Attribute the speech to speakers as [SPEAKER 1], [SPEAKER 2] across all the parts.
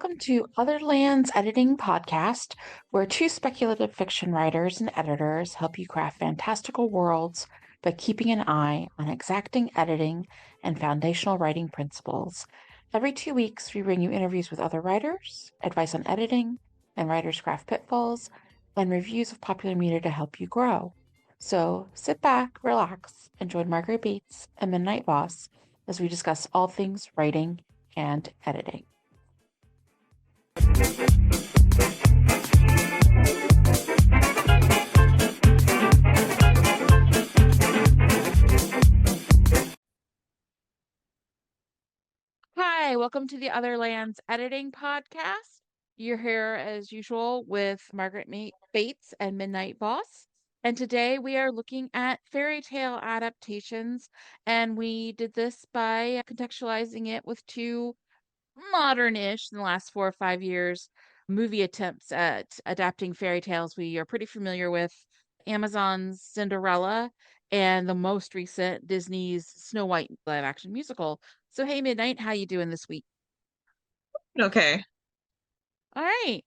[SPEAKER 1] welcome to Other Lands Editing Podcast, where two speculative fiction writers and editors help you craft fantastical worlds by keeping an eye on exacting editing and foundational writing principles. Every 2 weeks, we bring you interviews with other writers, advice on editing and writers' craft pitfalls, and reviews of popular media to help you grow. So sit back, relax, and join Margaret Bates and Midnight Boss as we discuss all things writing and editing. Hi, welcome to the Other Lands Editing Podcast. You're here as usual with Margaret Bates and Midnight Boss. And today we are looking at fairy tale adaptations, and we did this by contextualizing it with two modern-ish in the last 4 or 5 years movie attempts at adapting fairy tales. We are pretty familiar with Amazon's Cinderella and the most recent Disney's Snow White live action musical. So hey Midnight, how you doing this week?
[SPEAKER 2] Okay.
[SPEAKER 1] All right.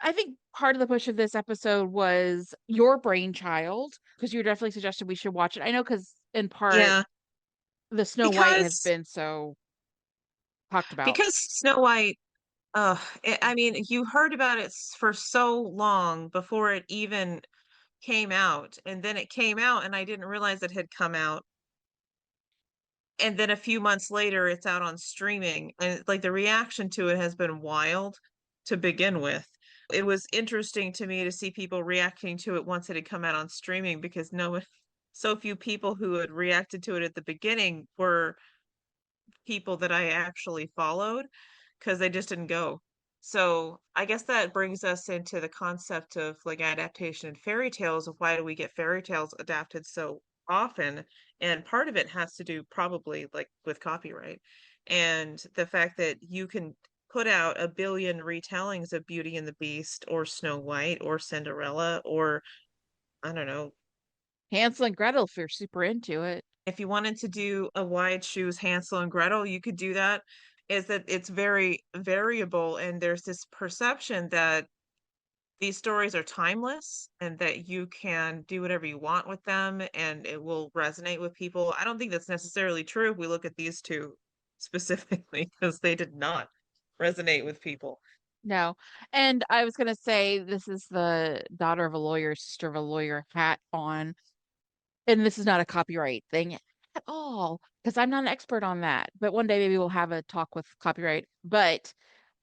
[SPEAKER 1] I think part of the push of this episode was your brainchild because you definitely suggested we should watch it. I know because in part
[SPEAKER 2] Yeah.
[SPEAKER 1] the Snow White has
[SPEAKER 2] Because
[SPEAKER 1] been so talked about.
[SPEAKER 2] because Snow White, I mean, you heard about it for so long before it even came out, and then it came out, and I didn't realize it had come out. And then a few months later, it's out on streaming, and like the reaction to it has been wild to begin with. It was interesting to me to see people reacting to it once it had come out on streaming because no one, so few people who had reacted to it at the beginning were people that I actually followed because they just didn't go. So I guess that brings us into the concept of like adaptation and fairy tales of why do we get fairy tales adapted so often? And part of it has to do probably like with copyright and the fact that you can put out a billion retellings of Beauty and the Beast or Snow White or Cinderella or I don't know,
[SPEAKER 1] Hansel and Gretel, if you're super into it.
[SPEAKER 2] if you wanted to do a wide shoes Hansel and Gretel, you could do that. Is that it's very variable, and there's this perception that these stories are timeless and that you can do whatever you want with them and it will resonate with people. I don't think that's necessarily true if we look at these two specifically, because they did not resonate with people.
[SPEAKER 1] No. And I was going to say, this is the daughter of a lawyer, sister of a lawyer hat on. And this is not a copyright thing at all, because I'm not an expert on that. But one day maybe we'll have a talk with copyright. But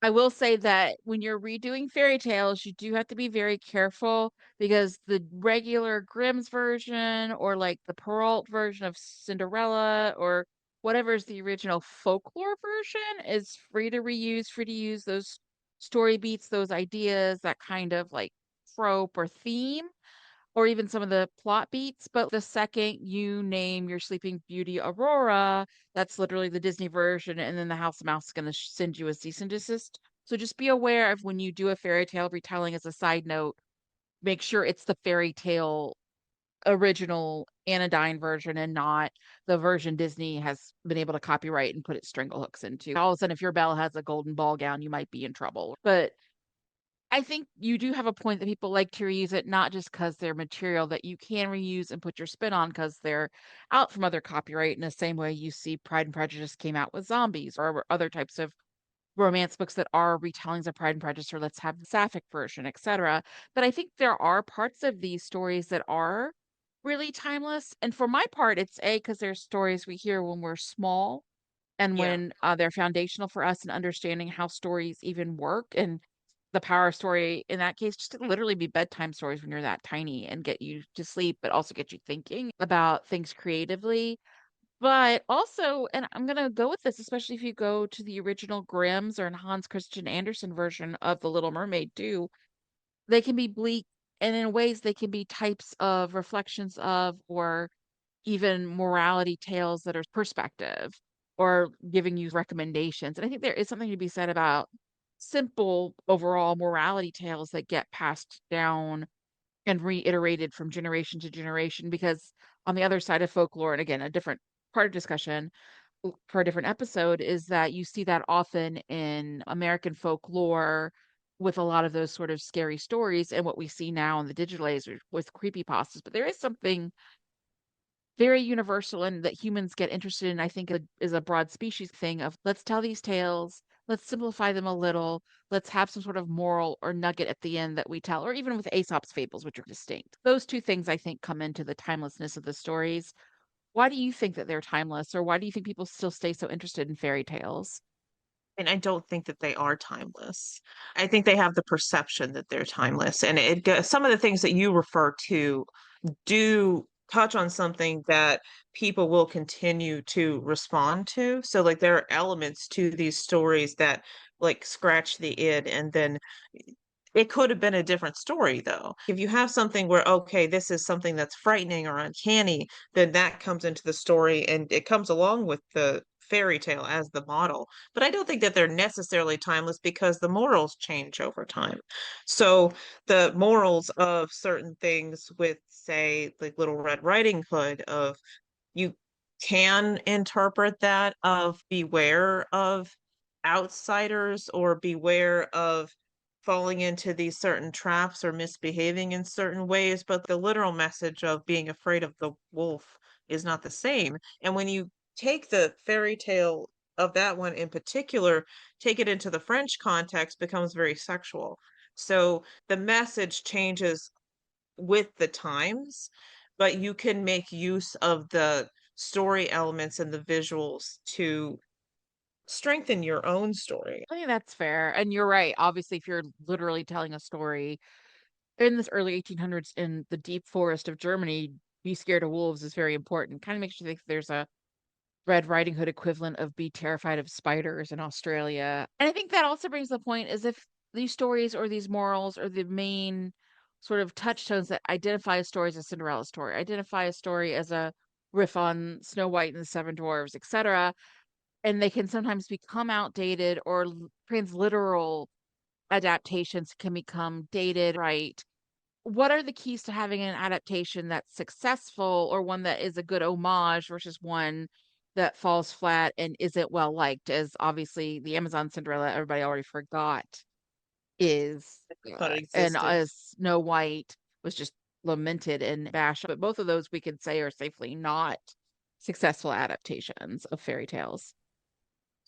[SPEAKER 1] I will say that when you're redoing fairy tales, you do have to be very careful because the regular Grimm's version or like the Perrault version of Cinderella or whatever is the original folklore version is free to reuse, free to use those story beats, those ideas, that kind of like trope or theme or even some of the plot beats. But the second you name your Sleeping Beauty Aurora, that's literally the Disney version, and then the House of Mouse is going to send you a cease and desist. So just be aware of when you do a fairy tale retelling as a side note, make sure it's the fairy tale original anodyne version and not the version Disney has been able to copyright and put its stranglehooks into. All of a sudden, if your Belle has a golden ball gown, you might be in trouble. But I think you do have a point that people like to reuse it, not just because they're material that you can reuse and put your spin on because they're out from other copyright in the same way you see Pride and Prejudice came out with zombies or other types of romance books that are retellings of Pride and Prejudice or let's have the sapphic version, etc. But I think there are parts of these stories that are really timeless. And for my part, it's A, because they're stories we hear when we're small and
[SPEAKER 2] Yeah.
[SPEAKER 1] when they're foundational for us in understanding how stories even work and the power of story in that case just to literally be bedtime stories when you're that tiny and get you to sleep but also get you thinking about things creatively but also and I'm going to go with this especially if you go to the original Grimm's or Hans Christian Andersen version of The Little Mermaid too, they can be bleak and in ways they can be types of reflections of or even morality tales that are perspective or giving you recommendations. And I think there is something to be said about simple overall morality tales that get passed down and reiterated from generation to generation. Because on the other side of folklore, and again, a different part of discussion, for a different episode is that you see that often in American folklore with a lot of those sort of scary stories and what we see now in the digital age with creepypastas. But there is something very universal and that humans get interested in, I think is a broad species thing of let's tell these tales, let's simplify them a little, let's have some sort of moral or nugget at the end that we tell, or even with Aesop's fables, which are distinct. Those two things I think come into the timelessness of the stories. Why do you think that they're timeless, or why do you think people still stay so interested in fairy tales?
[SPEAKER 2] And I don't think that they are timeless. I think they have the perception that they're timeless. And some of the things that you refer to do touch on something that people will continue to respond to. So, like, there are elements to these stories that like scratch the id, and then it could have been a different story, though. If you have something where, okay, this is something that's frightening or uncanny, then that comes into the story and it comes along with the fairy tale as the model. But I don't think that they're necessarily timeless because the morals change over time. So the morals of certain things with, say, like Little Red Riding Hood, of you can interpret that of beware of outsiders or beware of falling into these certain traps or misbehaving in certain ways, but the literal message of being afraid of the wolf is not the same. And when you take the fairy tale of that one in particular, take it into the French context, becomes very sexual. So the message changes with the times, but you can make use of the story elements and the visuals to strengthen your own story.
[SPEAKER 1] I think that's fair. And you're right. Obviously, if you're literally telling a story in this early 1800s in the deep forest of Germany, be scared of wolves is very important. Kind of makes you think there's a Red Riding Hood equivalent of be terrified of spiders in Australia. And I think that also brings the point is if these stories or these morals are the main sort of touchstones that identify a story as a Cinderella story, identify a story as a riff on Snow White and the Seven Dwarves, etc., and they can sometimes become outdated or transliteral adaptations can become dated, right? What are the keys to having an adaptation that's successful or one that is a good homage versus one that falls flat and isn't well liked, as obviously the Amazon Cinderella everybody already forgot is,
[SPEAKER 2] Thought it
[SPEAKER 1] and
[SPEAKER 2] existed.
[SPEAKER 1] as Snow White was just lamented and bashed. But both of those we could say are safely not successful adaptations of fairy tales.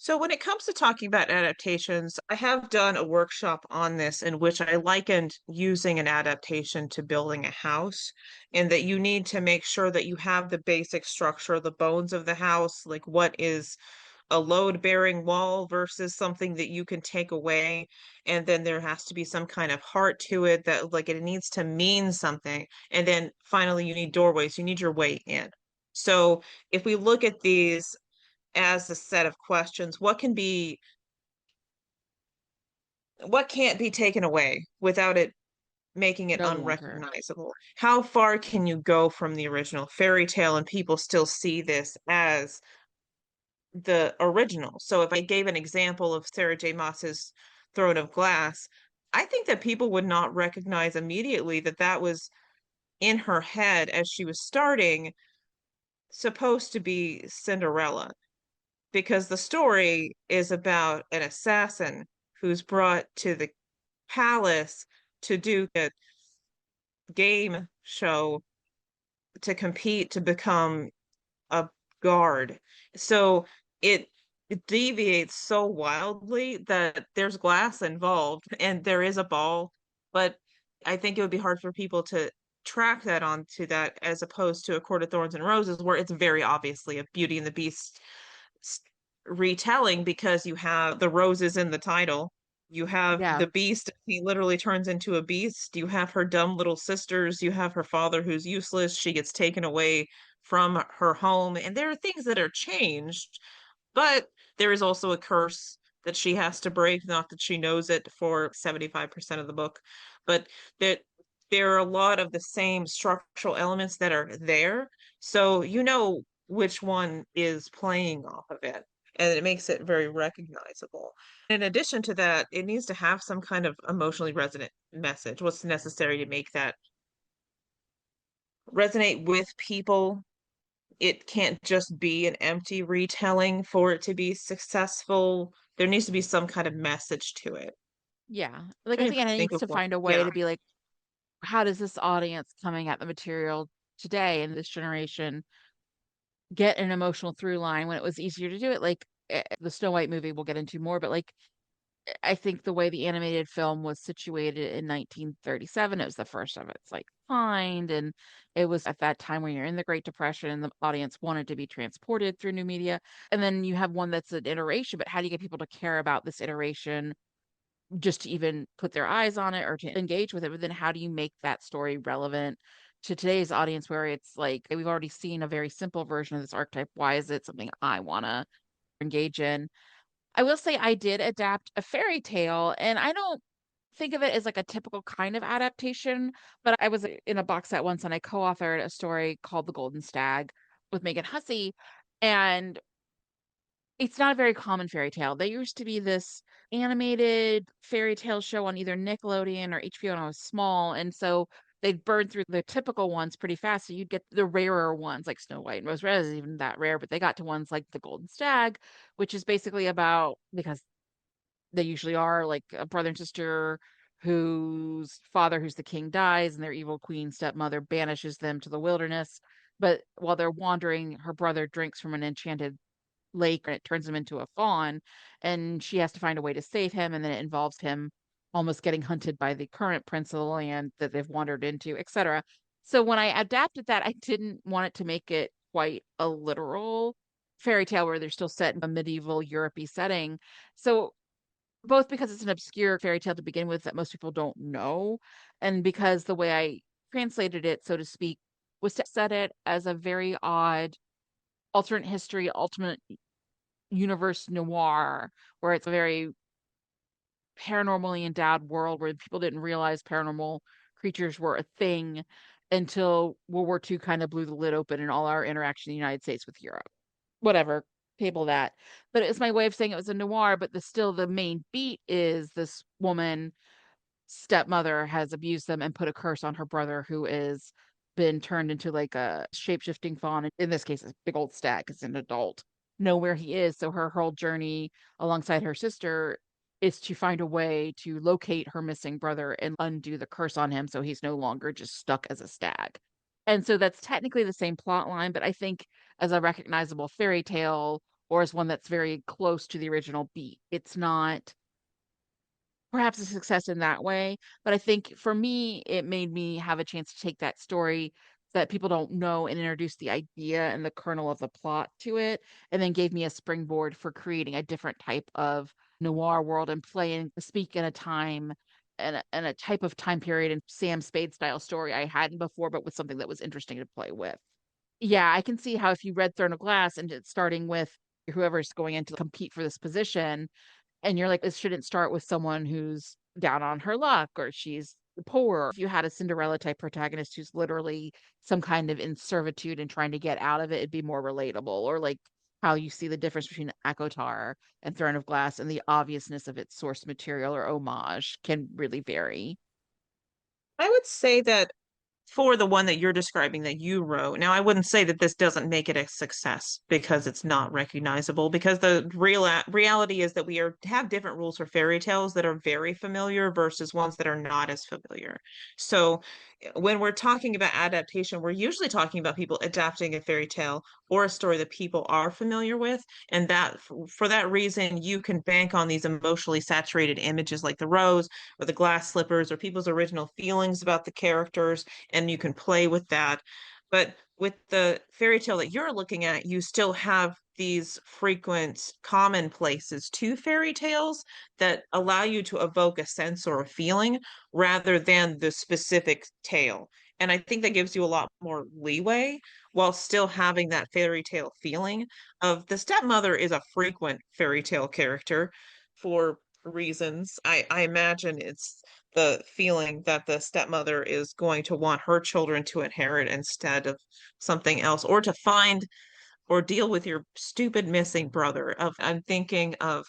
[SPEAKER 2] So, when it comes to talking about adaptations, I have done a workshop on this in which I likened using an adaptation to building a house, and that you need to make sure that you have the basic structure, the bones of the house, like what is a load-bearing wall versus something that you can take away. And then there has to be some kind of heart to it, that like it needs to mean something. And then finally, you need doorways, you need your way in. So, if we look at these as a set of questions, what can't be taken away without it making it
[SPEAKER 1] No longer.
[SPEAKER 2] unrecognizable? How far can you go from the original fairy tale and people still see this as the original? So if I gave an example of Sarah J. Maas's Throne of Glass, I think that people would not recognize immediately that that was in her head as she was starting supposed to be Cinderella, because the story is about an assassin who's brought to the palace to do a game show to compete to become a guard. So it it deviates so wildly that there's glass involved and there is a ball, but I think it would be hard for people to track that onto that, as opposed to A Court of Thorns and Roses, where it's very obviously a Beauty and the Beast retelling, because you have the roses in the title. You have
[SPEAKER 1] Yeah.
[SPEAKER 2] the beast, he literally turns into a beast. You have her dumb little sisters. You have her father who's useless. She gets taken away from her home. And there are things that are changed, but there is also a curse that she has to break. Not that she knows it for 75% of the book, but that there are a lot of the same structural elements that are there. So you know which one is playing off of it, and it makes it very recognizable. In addition to that, it needs to have some kind of emotionally resonant message. What's necessary to make that resonate with people it can't just be an empty retelling for it to be successful. There needs to be some kind of message to it.
[SPEAKER 1] Yeah. Like I
[SPEAKER 2] Trying to
[SPEAKER 1] think it
[SPEAKER 2] think
[SPEAKER 1] needs
[SPEAKER 2] of
[SPEAKER 1] to
[SPEAKER 2] what,
[SPEAKER 1] find a way
[SPEAKER 2] yeah.
[SPEAKER 1] to be like, how does this audience coming at the material today in this generation get an emotional through line when it was easier to do it? Like the Snow White movie we'll get into more, but like I think the way the animated film was situated in 1937, it was the first of its like kind, and it was at that time when you're in the Great Depression and the audience wanted to be transported through new media. And then you have one that's an iteration, but how do you get people to care about this iteration just to even put their eyes on it or to engage with it? But then how do you make that story relevant to today's audience where it's like we've already seen a very simple version of this archetype. Why is it something I want to engage in? I will say I did adapt a fairy tale, and I don't think of it as like a typical kind of adaptation, but I was in a box set once and I co-authored a story called The Golden Stag with Megan Hussey, and it's not a very common fairy tale. There used to be this animated fairy tale show on either Nickelodeon or HBO when I was small, and so they'd burn through the typical ones pretty fast. So you'd get the rarer ones like Snow White and Rose Red isn't even that rare, but they got to ones like The Golden Stag, which is basically about because they usually are like a brother and sister whose father, who's the king, dies, and their evil queen stepmother banishes them to the wilderness. But while they're wandering, her brother drinks from an enchanted lake and it turns him into a fawn, and she has to find a way to save him, and then it involves him almost getting hunted by the current prince of the land that they've wandered into, etc. So when I adapted that, I didn't want it to make it quite a literal fairy tale where they're still set in a medieval Europe setting. So both because it's an obscure fairy tale to begin with that most people don't know, and because the way I translated it, so to speak, was to set it as a very odd alternate history, ultimate universe noir, where it's a very paranormally endowed world where people didn't realize paranormal creatures were a thing until World War II kind of blew the lid open and all our interaction in the United States with Europe. Whatever, table that. But it's my way of saying it was a noir, but the main beat is this woman stepmother has abused them and put a curse on her brother who is been turned into like a shape-shifting fawn. In this case, a big old stag is an adult. Know where he is. So her whole journey alongside her sister is to find a way to locate her missing brother and undo the curse on him so he's no longer just stuck as a stag. And so that's technically the same plot line, but I think as a recognizable fairy tale or as one that's very close to the original beat, it's not perhaps a success in that way. But I think for me, it made me have a chance to take that story that people don't know and introduce the idea and the kernel of the plot to it, and then gave me a springboard for creating a different type of noir world and play and speak in a time and a type of time period and Sam Spade style story I hadn't before, but with something that was interesting to play with. Yeah, I can see how if you read Throne of Glass and it's starting with whoever's going in to compete for this position, and you're like, this shouldn't start with someone who's down on her luck or she's poor. If you had a Cinderella type protagonist who's literally some kind of in servitude and trying to get out of it, it'd be more relatable. Or like how you see the difference between ACOTAR and Throne of Glass and the obviousness of its source material or homage can really vary.
[SPEAKER 2] I would say that for the one that you're describing that you wrote. Now, I wouldn't say that this doesn't make it a success because it's not recognizable, because the reality is that have different rules for fairy tales that are very familiar versus ones that are not as familiar. So, when we're talking about adaptation, we're usually talking about people adapting a fairy tale or a story that people are familiar with, and that for that reason, you can bank on these emotionally saturated images like the rose or the glass slippers or people's original feelings about the characters, and you can play with that. But with the fairy tale that you're looking at, you still have these frequent commonplaces to fairy tales that allow you to evoke a sense or a feeling rather than the specific tale. And I think that gives you a lot more leeway while still having that fairy tale feeling of the stepmother is a frequent fairy tale character for reasons. I imagine it's the feeling that the stepmother is going to want her children to inherit instead of something else, or to find or deal with your stupid missing brother. Of I'm thinking of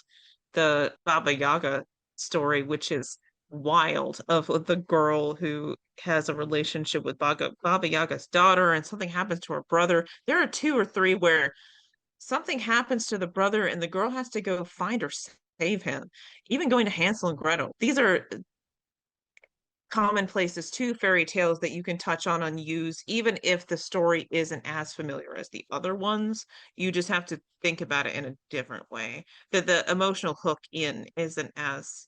[SPEAKER 2] the Baba Yaga story, which is wild of the girl who has a relationship with Baba Yaga's daughter, and something happens to her brother. There are two or three where something happens to the brother, and the girl has to go find or save him. Even going to Hansel and Gretel. These are commonplaces too, fairy tales that you can touch on and use, even if the story isn't as familiar as the other ones. You just have to think about it in a different way. That the emotional hook in isn't as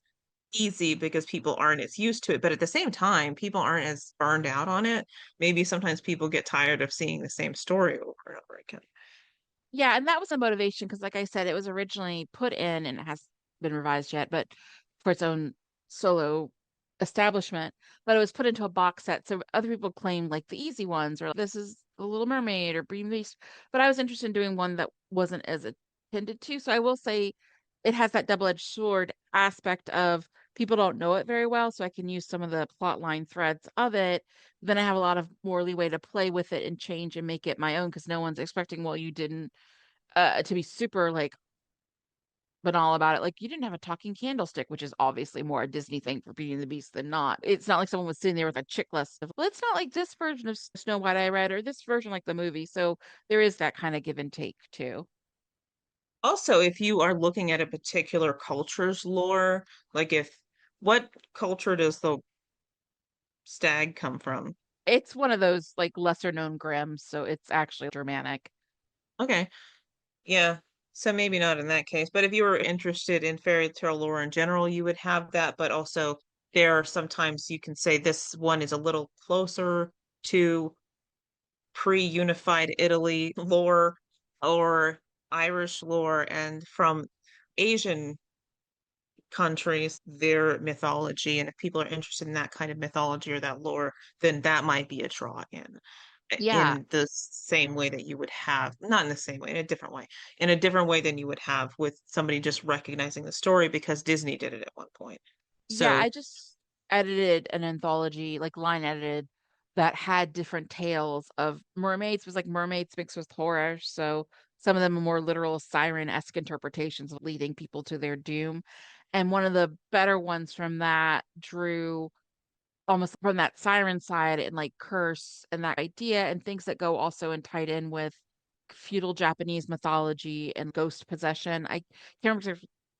[SPEAKER 2] easy because people aren't as used to it. But at the same time, people aren't as burned out on it. Maybe sometimes people get tired of seeing the same story over and over again.
[SPEAKER 1] Yeah, and that was a motivation because, like I said, it was originally put in and it hasn't been revised yet, but for its own solo establishment. But it was put into a box set, so other people claimed like the easy ones, or this is The Little Mermaid or Beauty and the Beast. But I was interested in doing one that wasn't as attended to. So I will say it has that double-edged sword aspect of people don't know it very well, so I can use some of the plot line threads of it. Then I have a lot of more leeway to play with it and change and make it my own because no one's expecting, well, you didn't to be super like banal about it. Like you didn't have a talking candlestick, which is obviously more a Disney thing for Beauty and the Beast than not. It's not like someone was sitting there with a chick list of, well, it's not like this version of Snow White I read or this version like the movie. So there is that kind of give and take too.
[SPEAKER 2] Also, if you are looking at a particular culture's lore, like if what culture does the stag come from?
[SPEAKER 1] It's one of those like lesser known Grims, so it's actually Germanic.
[SPEAKER 2] Okay. Yeah. So maybe not in that case, but if you were interested in fairy tale lore in general, you would have that. But also, there are sometimes you can say this one is a little closer to pre-unified Italy lore or Irish lore, and from Asian countries, their mythology. And if people are interested in that kind of mythology or that lore, then that might be a draw
[SPEAKER 1] Yeah.
[SPEAKER 2] in the same way that you would have, not in the same way, in a different way than you would have with somebody just recognizing the story because Disney did it at one point.
[SPEAKER 1] Yeah,
[SPEAKER 2] So,
[SPEAKER 1] I just edited an anthology, like line edited, that had different tales of mermaids. It was like mermaids mixed with horror. So some of them are more literal siren-esque interpretations of leading people to their doom. And one of the better ones from that drew almost from that siren side and like curse and that idea and things that go also and tied in with feudal Japanese mythology and ghost possession. I can't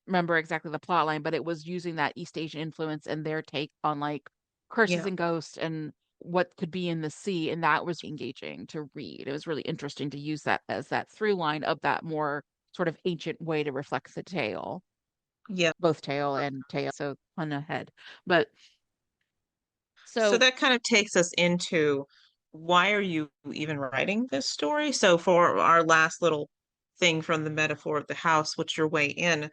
[SPEAKER 1] remember exactly the plot line, but it was using that East Asian influence and their take on like curses
[SPEAKER 2] yeah,
[SPEAKER 1] and ghosts and what could be in the sea. And that was engaging to read. It was really interesting to use that as that through line of that more sort of ancient way to reflect the tale,
[SPEAKER 2] yeah.
[SPEAKER 1] both tale and tale. So pun ahead. But
[SPEAKER 2] So
[SPEAKER 1] so
[SPEAKER 2] that kind of takes us into why are you even writing this story? So for our last little thing from the metaphor of the house, what's your way in?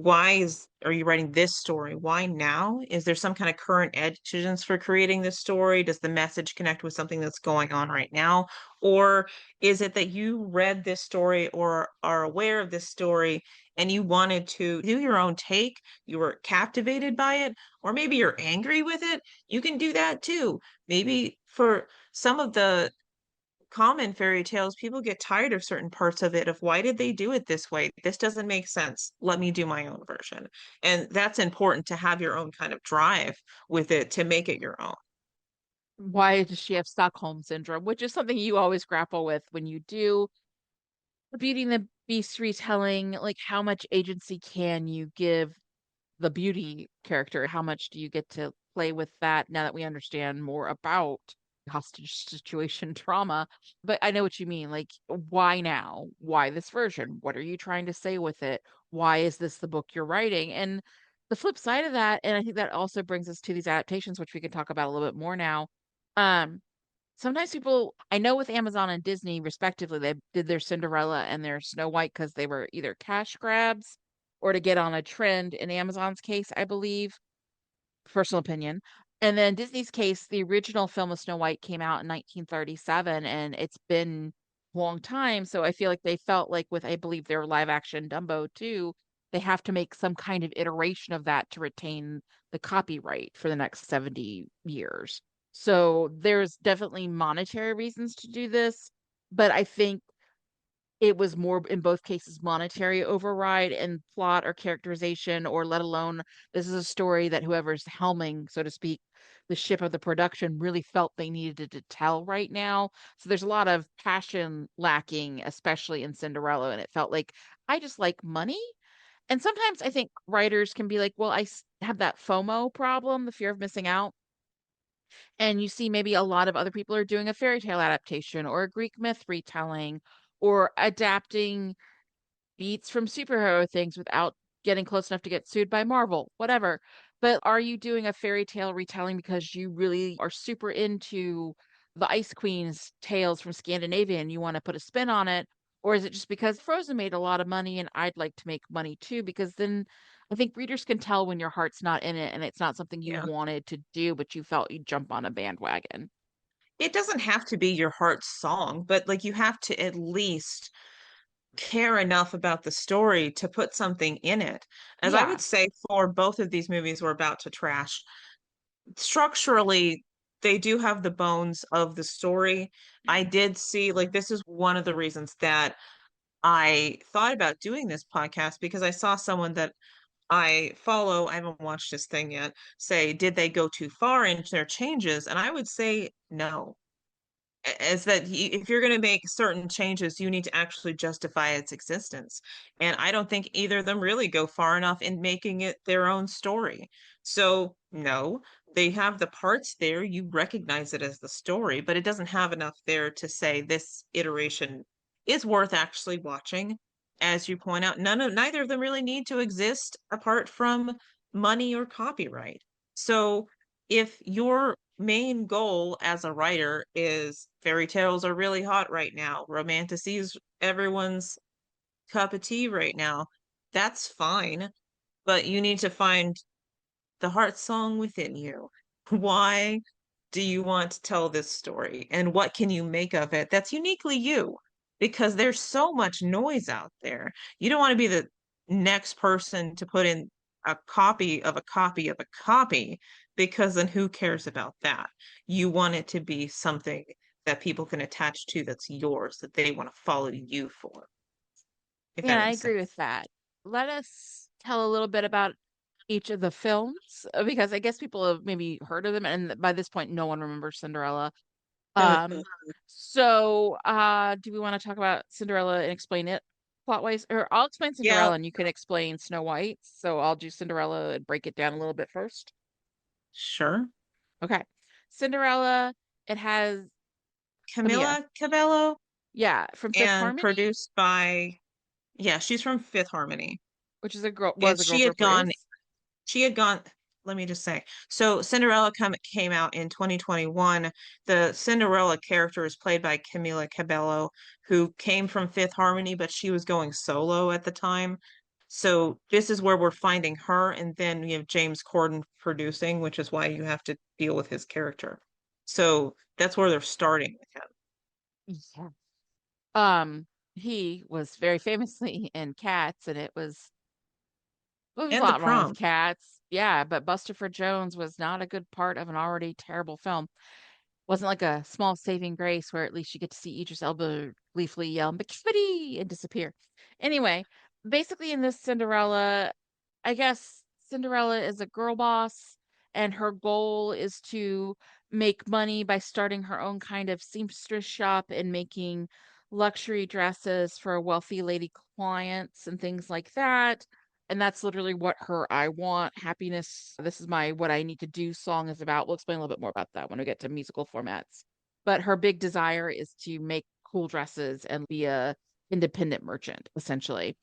[SPEAKER 2] Are you writing this story? Why now? Is there some kind of current exigence for creating this story? Does the message connect with something that's going on right now? Or is it that you read this story or are aware of this story and you wanted to do your own take? You were captivated by it, or maybe you're angry with it. You can do that too. Maybe for some of the common fairy tales, people get tired of certain parts of it of why did they do it this way? This doesn't make sense. Let me do my own version. And that's important to have your own kind of drive with it to make it your own.
[SPEAKER 1] why does she have Stockholm syndrome? Which is something you always grapple with when you do the Beauty and the Beast retelling. Like, how much agency can you give the beauty character? How much do you get to play with that now that we understand more about hostage situation trauma? But I know what you mean. Like, why now? Why this version? What are you trying to say with it? Why is this the book you're writing? And the flip side of that, and I think that also brings us to these adaptations, which we can talk about a little bit more now. Um, Sometimes people, I know with Amazon and Disney, respectively, they did their Cinderella and their Snow White because they were either cash grabs or to get on a trend. In Amazon's case, I believe, personal opinion. And then Disney's case, the original film of Snow White came out in 1937, and it's been a long time. So I feel like they felt like with, I believe, their live action Dumbo too, they have to make some kind of iteration of that to retain the copyright for the next 70 years. So there's definitely monetary reasons to do this, but I think it was more in both cases monetary override and plot or characterization, or let alone this is a story that whoever's helming, so to speak, the ship of the production really felt they needed to tell right now. So there's a lot of passion lacking, especially in Cinderella, and it felt like I just like money. And sometimes I think writers can be like, well, have that FOMO problem, the fear of missing out. And you see maybe a lot of other people are doing a fairy tale adaptation or a Greek myth retelling or adapting beats from superhero things without getting close enough to get sued by Marvel, whatever. But are you doing a fairy tale retelling because you really are super into the Ice Queen's tales from Scandinavia and you want to put a spin on it? Or is it just because Frozen made a lot of money and I'd like to make money too? Because then I think readers can tell when your heart's not in it and it's not something you
[SPEAKER 2] Yeah.
[SPEAKER 1] wanted to do, but you felt you'd jump on a bandwagon.
[SPEAKER 2] It doesn't have to be your heart's song, but like you have to at least care enough about the story to put something in it. As I would
[SPEAKER 1] Yeah.
[SPEAKER 2] say for both of these movies we're about to trash, structurally, they do have the bones of the story. I did see, like, this is one of the reasons that I thought about doing this podcast because I saw someone that I follow, I haven't watched this thing yet, say, did they go too far in their changes? And I would say no, is that if you're going to make certain changes, you need to actually justify its existence. And I don't think either of them really go far enough in making it their own story. So, no, they have the parts there. You recognize it as the story, but it doesn't have enough there to say this iteration is worth actually watching. As you point out, neither of them really need to exist apart from money or copyright. So, if your main goal as a writer is fairy tales are really hot right now, romantasy is everyone's cup of tea right now, that's fine. But you need to find the heart song within you. Why do you want to tell this story? And what can you make of it that's uniquely you? Because there's so much noise out there. You don't want to be the next person to put in a copy of a copy of a copy, because then who cares about that? You want it to be something that people can attach to that's yours, that they want to follow you for, if that
[SPEAKER 1] Yeah, I
[SPEAKER 2] makes
[SPEAKER 1] agree
[SPEAKER 2] sense.
[SPEAKER 1] with that. Let us tell a little bit about each of the films because I guess people have maybe heard of them, and by this point, no one remembers Cinderella. Um, do we want to talk about Cinderella and explain it plot wise? Or I'll explain
[SPEAKER 2] Yeah,
[SPEAKER 1] Cinderella and you can explain Snow White. So I'll do Cinderella and break it down a little bit first.
[SPEAKER 2] sure.
[SPEAKER 1] Okay. Cinderella, it has Camilla.
[SPEAKER 2] Camilla Cabello,
[SPEAKER 1] Yeah, from Fifth
[SPEAKER 2] and
[SPEAKER 1] Harmony,
[SPEAKER 2] produced by, yeah, she's from Fifth Harmony.
[SPEAKER 1] which is a girl
[SPEAKER 2] And
[SPEAKER 1] was a girl group or is.
[SPEAKER 2] she had gone, let me just say. So came out in 2021. The Cinderella character is played by Camila Cabello, who came from Fifth Harmony, but she was going solo at the time. So this is where we're finding her, and then we have James Corden producing, which is why you have to deal with his character. So that's where they're starting with him.
[SPEAKER 1] Yeah. Um, he was very famously in Cats, and it was a
[SPEAKER 2] And the
[SPEAKER 1] lot wrong with
[SPEAKER 2] prom.
[SPEAKER 1] Cats. Yeah, but Bustopher Jones was not a good part of an already terrible film. Wasn't like a small saving grace where at least you get to see Idris Elba gleefully yell "McSpitty" and disappear. Anyway, basically in this Cinderella, I guess Cinderella is a girl boss, and her goal is to make money by starting her own kind of seamstress shop and making luxury dresses for wealthy lady clients and things like that. And that's literally what her I want happiness. This is my what I need to do song is about. We'll explain a little bit more about that when we get to musical formats. But her big desire is to make cool dresses and be a independent merchant, essentially.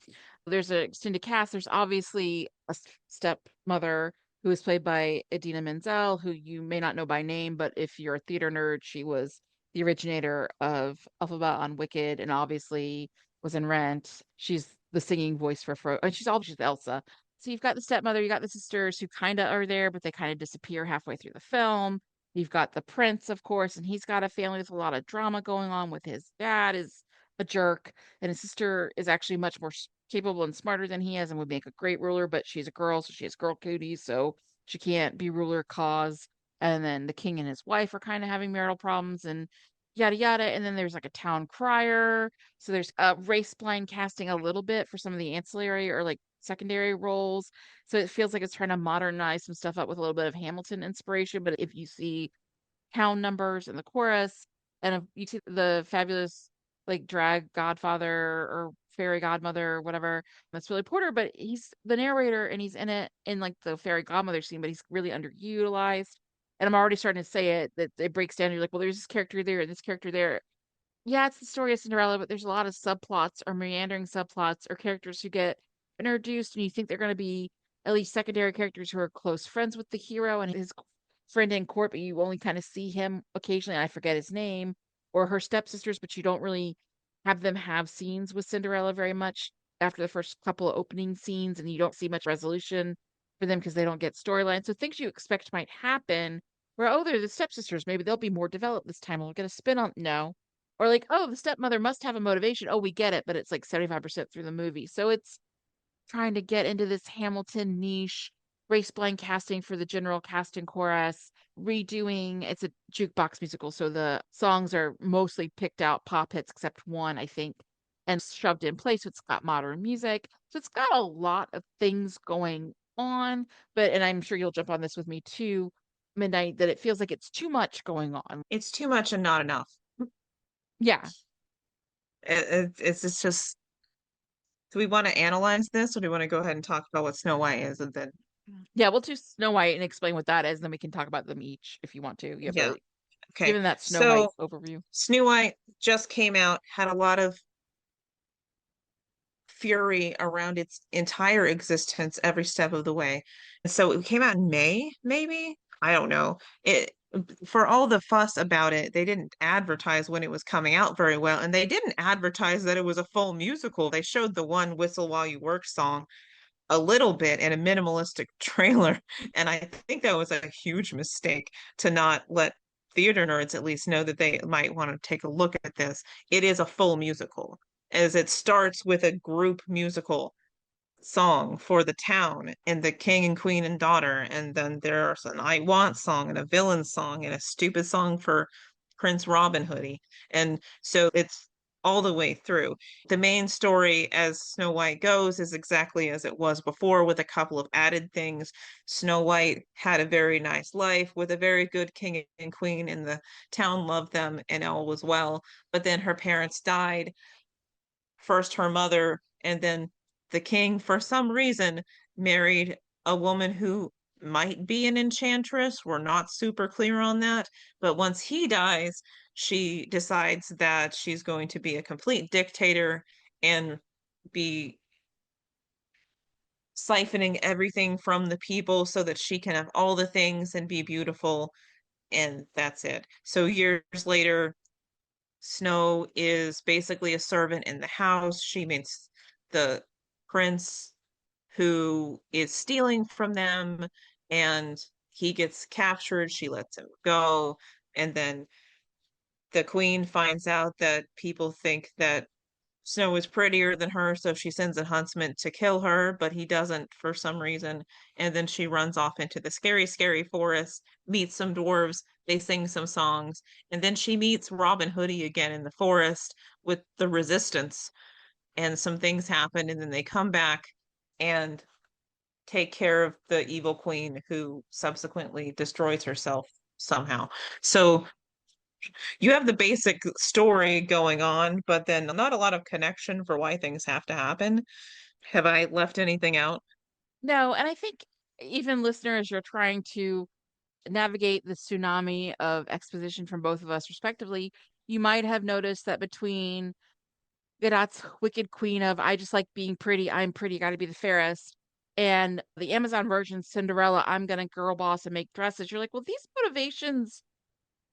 [SPEAKER 1] There's an extended cast. There's obviously a stepmother who is played by Idina Menzel, who you may not know by name, but if you're a theater nerd, she was the originator of Elphaba on Wicked and obviously was in Rent. She's the singing voice for Fro, and she's Elsa. So you've got the stepmother, you got the sisters who kind of are there, but they kind of disappear halfway through the film. You've got the prince, of course, and he's got a family with a lot of drama going on with his dad is a jerk, and his sister is actually much more capable and smarter than he is and would make a great ruler, but she's a girl, so she has girl cooties, so she can't be ruler cause. And then the king and his wife are kind of having marital problems, and yada yada. And then there's like a town crier. So there's race blind casting a little bit for some of the ancillary or like secondary roles. So it feels like it's trying to modernize some stuff up with a little bit of Hamilton inspiration. But if you see town numbers in the chorus, and if you see the fabulous like drag godfather or fairy godmother or whatever, that's Billy Porter, but he's the narrator and he's in it in like the fairy godmother scene, but he's really underutilized. And I'm already starting to say it that it breaks down. You're like, well, there's this character there and this character there. Yeah, it's the story of Cinderella, but there's a lot of subplots or meandering subplots or characters who get introduced and you think they're going to be at least secondary characters who are close friends with the hero and his friend in court, but you only kind of see him occasionally. I forget his name, or her stepsisters, but you don't really have them have scenes with Cinderella very much after the first couple of opening scenes, and you don't see much resolution for them because they don't get storyline. So things you expect might happen where, oh, they're the stepsisters. Maybe they'll be more developed this time. We'll get a spin on. No, or like, oh, the stepmother must have a motivation. Oh, we get it, but it's like 75% through the movie. So it's trying to get into this Hamilton niche, race blind casting for the general cast and chorus, redoing it's a jukebox musical, so the songs are mostly picked out pop hits except one, I think, and shoved in place. So it's got modern music. So it's got a lot of things going on. But and I'm sure you'll jump on this with me too, Midnight, that it feels like it's too much going on.
[SPEAKER 2] It's too much and not enough.
[SPEAKER 1] Yeah.
[SPEAKER 2] It's just, do we want to analyze this or do we want to go ahead and talk about what Snow White is and then,
[SPEAKER 1] Yeah, we'll do Snow White and explain what that is, and then we can talk about them each if you want to. Yeah,
[SPEAKER 2] yeah,
[SPEAKER 1] but
[SPEAKER 2] okay.
[SPEAKER 1] given that Snow White
[SPEAKER 2] So
[SPEAKER 1] overview.
[SPEAKER 2] Snow White just came out, had a lot of fury around its entire existence every step of the way. And so it came out in May, maybe? I don't know. It for all the fuss about it, they didn't advertise when it was coming out very well, and they didn't advertise that it was a full musical. They showed the one Whistle While You Work song a little bit in a minimalistic trailer, and I think that was a huge mistake to not let theater nerds at least know that they might want to take a look at this. It is a full musical, as it starts with a group musical song for the town and the king and queen and daughter, and then there's an I Want song and a villain song and a stupid song for Prince Robin Hoodie. And so it's all the way through. The main story as Snow White goes is exactly as it was before with a couple of added things. Snow White had a very nice life with a very good king and queen, and the town loved them and all was well. But then her parents died, first her mother, and then the king, for some reason, married a woman who might be an enchantress. We're not super clear on that. But once he dies, she decides that she's going to be a complete dictator and be siphoning everything from the people so that she can have all the things and be beautiful. And that's it. So years later, Snow is basically a servant in the house. She meets the prince who is stealing from them, and he gets captured. She lets him go. And then the queen finds out that people think that Snow is prettier than her, so she sends a huntsman to kill her, but he doesn't for some reason. And then she runs off into the scary, scary forest, meets some dwarves, they sing some songs, and then she meets Robin Hoodie again in the forest with the resistance, and some things happen, and then they come back and take care of the evil queen who subsequently destroys herself somehow. So you have the basic story going on, but then not a lot of connection for why things have to happen. Have I left anything out?
[SPEAKER 1] No, and I think even listeners, you're trying to navigate the tsunami of exposition from both of us, respectively. You might have noticed that between Virat's Wicked Queen of I just like being pretty, I'm pretty, gotta be the fairest, and the Amazon version Cinderella, I'm gonna girl boss and make dresses. You're like, well, these motivations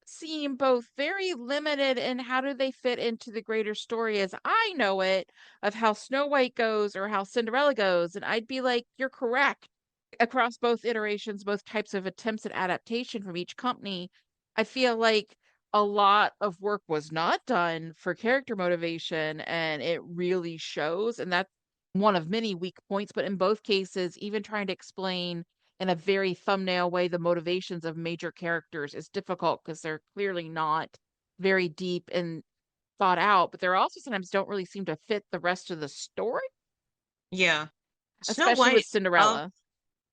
[SPEAKER 1] seem both very limited and how do they fit into the greater story as I know it of how Snow White goes or how Cinderella goes. And I'd be like, you're correct. Across both iterations, both types of attempts at adaptation from each company, I feel like a lot of work was not done for character motivation and it really shows. And that's one of many weak points. But in both cases, even trying to explain in a very thumbnail way the motivations of major characters is difficult because they're clearly not very deep and thought out, but there also sometimes don't really seem to fit the rest of the story,
[SPEAKER 2] Yeah. Snow
[SPEAKER 1] especially with
[SPEAKER 2] White of
[SPEAKER 1] Cinderella.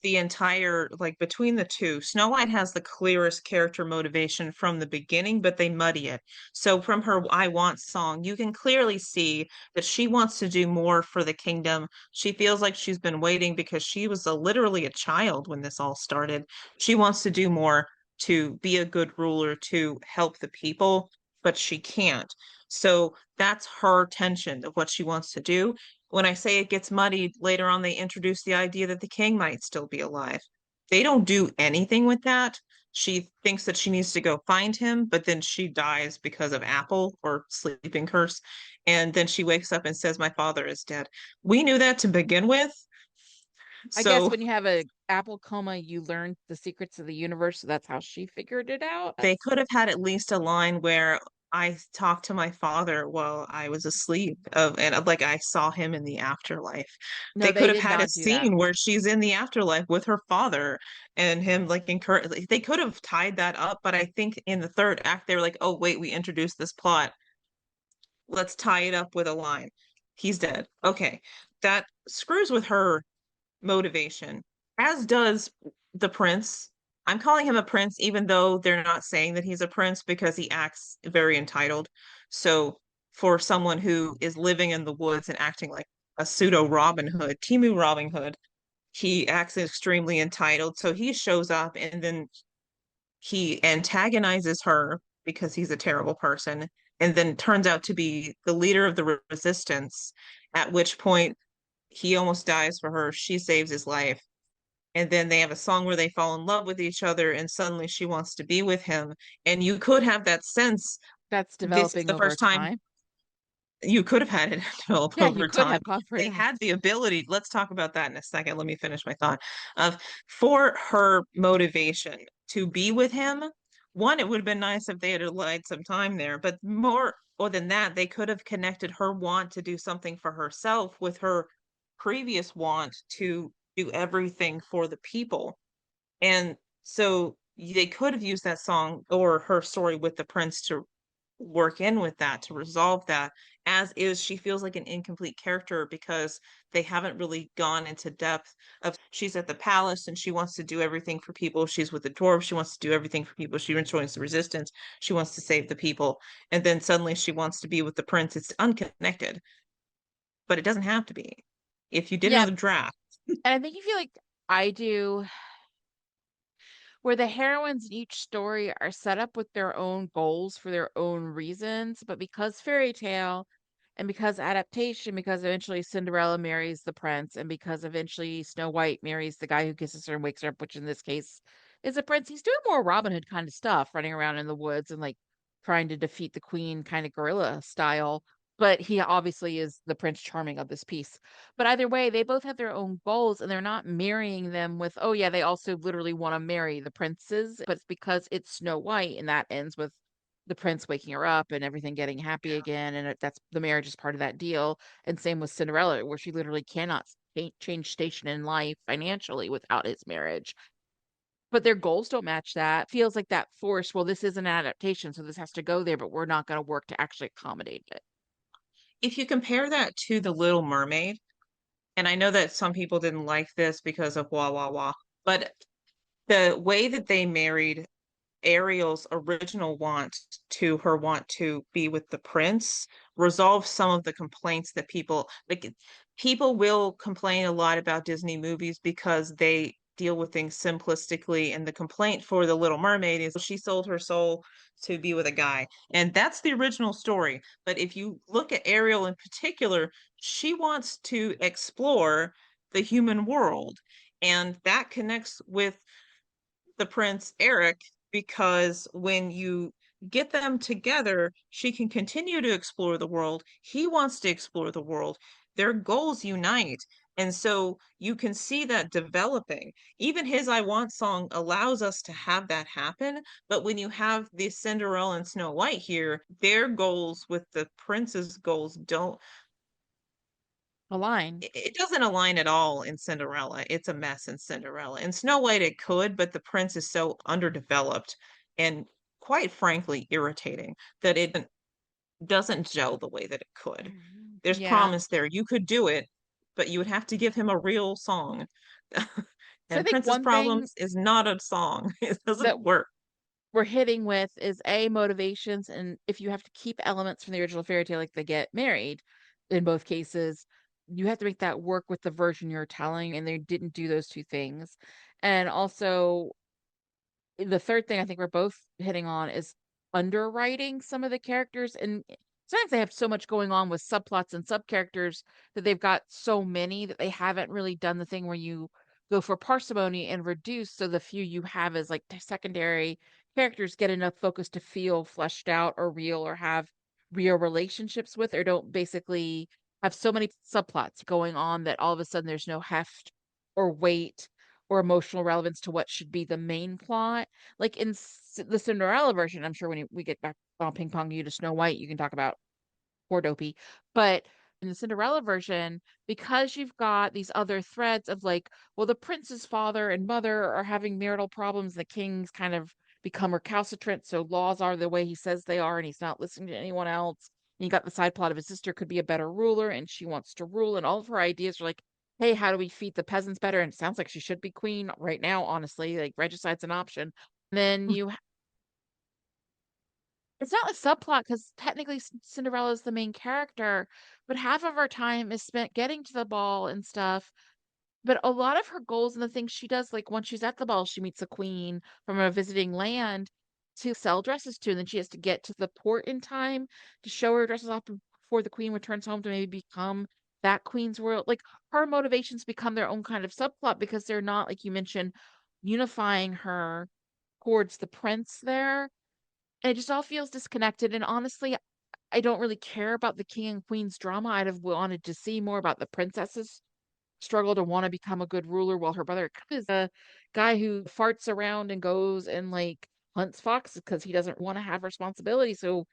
[SPEAKER 2] the entire, like between the two, Snow White has the clearest character motivation from the beginning, but they muddy it. So from her I Want song, you can clearly see that she wants to do more for the kingdom. She feels like she's been waiting because she was literally a child when this all started. She wants to do more to be a good ruler, to help the people, but she can't. So that's her tension of what she wants to do. When I say it gets muddied, later on they introduce the idea that the king might still be alive. They don't do anything with that. She thinks that she needs to go find him, but then she dies because of Apple or sleeping curse. And then she wakes up and says, My father is dead. We knew that to begin with.
[SPEAKER 1] I guess
[SPEAKER 2] So
[SPEAKER 1] when you have a apple coma, you learn the secrets of the universe, so that's how she figured it out.
[SPEAKER 2] they
[SPEAKER 1] That's
[SPEAKER 2] could have had at least a line where I talked to my father while I was asleep, and like I saw him in the afterlife.
[SPEAKER 1] no,
[SPEAKER 2] They could
[SPEAKER 1] they
[SPEAKER 2] have
[SPEAKER 1] did
[SPEAKER 2] had a
[SPEAKER 1] not do that.
[SPEAKER 2] scene where she's in the afterlife with her father and him like encourage. They could have tied that up, but I think in the third act they were like, "Oh wait, we introduced this plot. Let's tie it up with a line. He's dead." Okay, that screws with her motivation, as does the prince. I'm calling him a prince, even though they're not saying that he's a prince because he acts very entitled. So, for someone who is living in the woods and acting like a pseudo Robin Hood, Timu Robin Hood, he acts extremely entitled. So he shows up and then he antagonizes her because he's a terrible person, and then turns out to be the leader of the resistance, at which point he almost dies for her. She saves his life. And then they have a song where they fall in love with each other, and suddenly she wants to be with him. And you could have that sense.
[SPEAKER 1] That's
[SPEAKER 2] This is
[SPEAKER 1] developing
[SPEAKER 2] the
[SPEAKER 1] over
[SPEAKER 2] first time
[SPEAKER 1] time.
[SPEAKER 2] you could have had it develop
[SPEAKER 1] Yeah, you
[SPEAKER 2] over
[SPEAKER 1] could
[SPEAKER 2] time.
[SPEAKER 1] have gone for
[SPEAKER 2] They
[SPEAKER 1] that.
[SPEAKER 2] had the ability. Let's talk about that in a second. Let me finish my thought. Of For her motivation to be with him, one, it would have been nice if they had allied some time there, but more or than that, they could have connected her want to do something for herself with her previous want to do everything for the people. And so they could have used that song or her story with the prince to work in with that, to resolve that. As is, she feels like an incomplete character because they haven't really gone into depth of she's at the palace and she wants to do everything for people. She's with the dwarves, she wants to do everything for people. She joins the resistance, she wants to save the people. And then suddenly she wants to be with the prince. It's unconnected, but it doesn't have to be. If you didn't know
[SPEAKER 1] Yeah,
[SPEAKER 2] the draft,
[SPEAKER 1] and I think you feel like I do, where the heroines in each story are set up with their own goals for their own reasons, but because fairy tale and because adaptation, because eventually Cinderella marries the prince, and because eventually Snow White marries the guy who kisses her and wakes her up, which in this case is a prince, he's doing more Robin Hood kind of stuff, running around in the woods and like trying to defeat the queen kind of guerrilla style. But he obviously is the Prince Charming of this piece. But either way, they both have their own goals and they're not marrying them with, oh, yeah, they also literally want to marry the princes, but it's because it's Snow White and that ends with the prince waking her up and everything getting happy again. And that's the marriage is part of that deal. And same with Cinderella, where she literally cannot change station in life financially without his marriage. But their goals don't match that. Feels like that force, well, this is an adaptation, so this has to go there, but we're not going to work to actually accommodate it.
[SPEAKER 2] if you compare that to The Little Mermaid, and I know that some people didn't like this because of wah wah wah, but the way that they married Ariel's original want to her want to be with the prince resolve some of the complaints that people will complain a lot about Disney movies because they deal with things simplistically, and the complaint for The Little Mermaid is she sold her soul to be with a guy, and that's the original story. But if you look at Ariel in particular, she wants to explore the human world, and that connects with the prince Eric because when you get them together, she can continue to explore the world. He wants to explore the world. Their goals unite. And so you can see that developing. Even his I Want song allows us to have that happen. But when you have the Cinderella and Snow White here, their goals with the prince's goals don't
[SPEAKER 1] Align.
[SPEAKER 2] it doesn't align at all in Cinderella. It's a mess in Cinderella. In Snow White, it could, but the prince is so underdeveloped and quite frankly irritating that it doesn't gel the way that it could. There's
[SPEAKER 1] Yeah.
[SPEAKER 2] promise there. You could do it, but you would have to give him a real song.
[SPEAKER 1] So I
[SPEAKER 2] And
[SPEAKER 1] think
[SPEAKER 2] Princess
[SPEAKER 1] one thing
[SPEAKER 2] Problems is not a song. It
[SPEAKER 1] that
[SPEAKER 2] doesn't work.
[SPEAKER 1] we're hitting with is A, motivations, and if you have to keep elements from the original fairy tale, like they get married in both cases, you have to make that work with the version you're telling, and they didn't do those two things. And also, the third thing I think we're both hitting on is underwriting some of the characters. And sometimes they have so much going on with subplots and sub characters that they've got so many that they haven't really done the thing where you go for parsimony and reduce so the few you have as like secondary characters get enough focus to feel fleshed out or real or have real relationships with, or don't basically have so many subplots going on that all of a sudden there's no heft or weight or emotional relevance to what should be the main plot. Like in the Cinderella version, I'm sure when we get back on ping pong you to Snow White, you can talk about poor Dopey. But in the Cinderella version, because you've got these other threads of like, well, the prince's father and mother are having marital problems, the king's kind of become recalcitrant, so laws are the way he says they are, and he's not listening to anyone else. And you got the side plot of his sister could be a better ruler, and she wants to rule, and all of her ideas are like, hey, how do we feed the peasants better? And it sounds like she should be queen right now, honestly. Like regicide's an option. And then it's not a subplot because technically Cinderella is the main character, but half of her time is spent getting to the ball and stuff. But a lot of her goals and the things she does, like once she's at the ball, she meets a queen from a visiting land to sell dresses to, and then she has to get to the port in time to show her dresses off before the queen returns home to maybe become that queen's royal. Like her motivations become their own kind of subplot because they're not, like you mentioned, unifying her towards the prince there. And it just all feels disconnected. And honestly, I don't really care about the king and queen's drama. I'd have wanted to see more about the princess's struggle to want to become a good ruler while her brother is a guy who farts around and goes and like hunts foxes because he doesn't want to have responsibility. So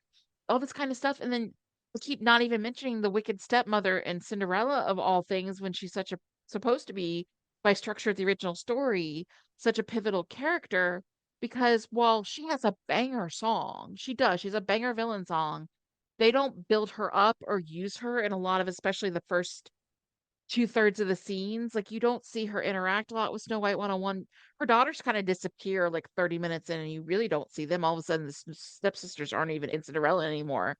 [SPEAKER 1] all this kind of stuff. And then we keep not even mentioning the wicked stepmother and Cinderella of all things when she's such a supposed to be, by structure of the original story, such a pivotal character. Because while she has a banger song, she does, she's a banger villain song. They don't build her up or use her in a lot of, especially the first two-thirds of the scenes. Like you don't see her interact a lot with Snow White one-on-one. Her daughters kind of disappear like 30 minutes in, and you really don't see them. All of a sudden, the stepsisters aren't even in Cinderella anymore.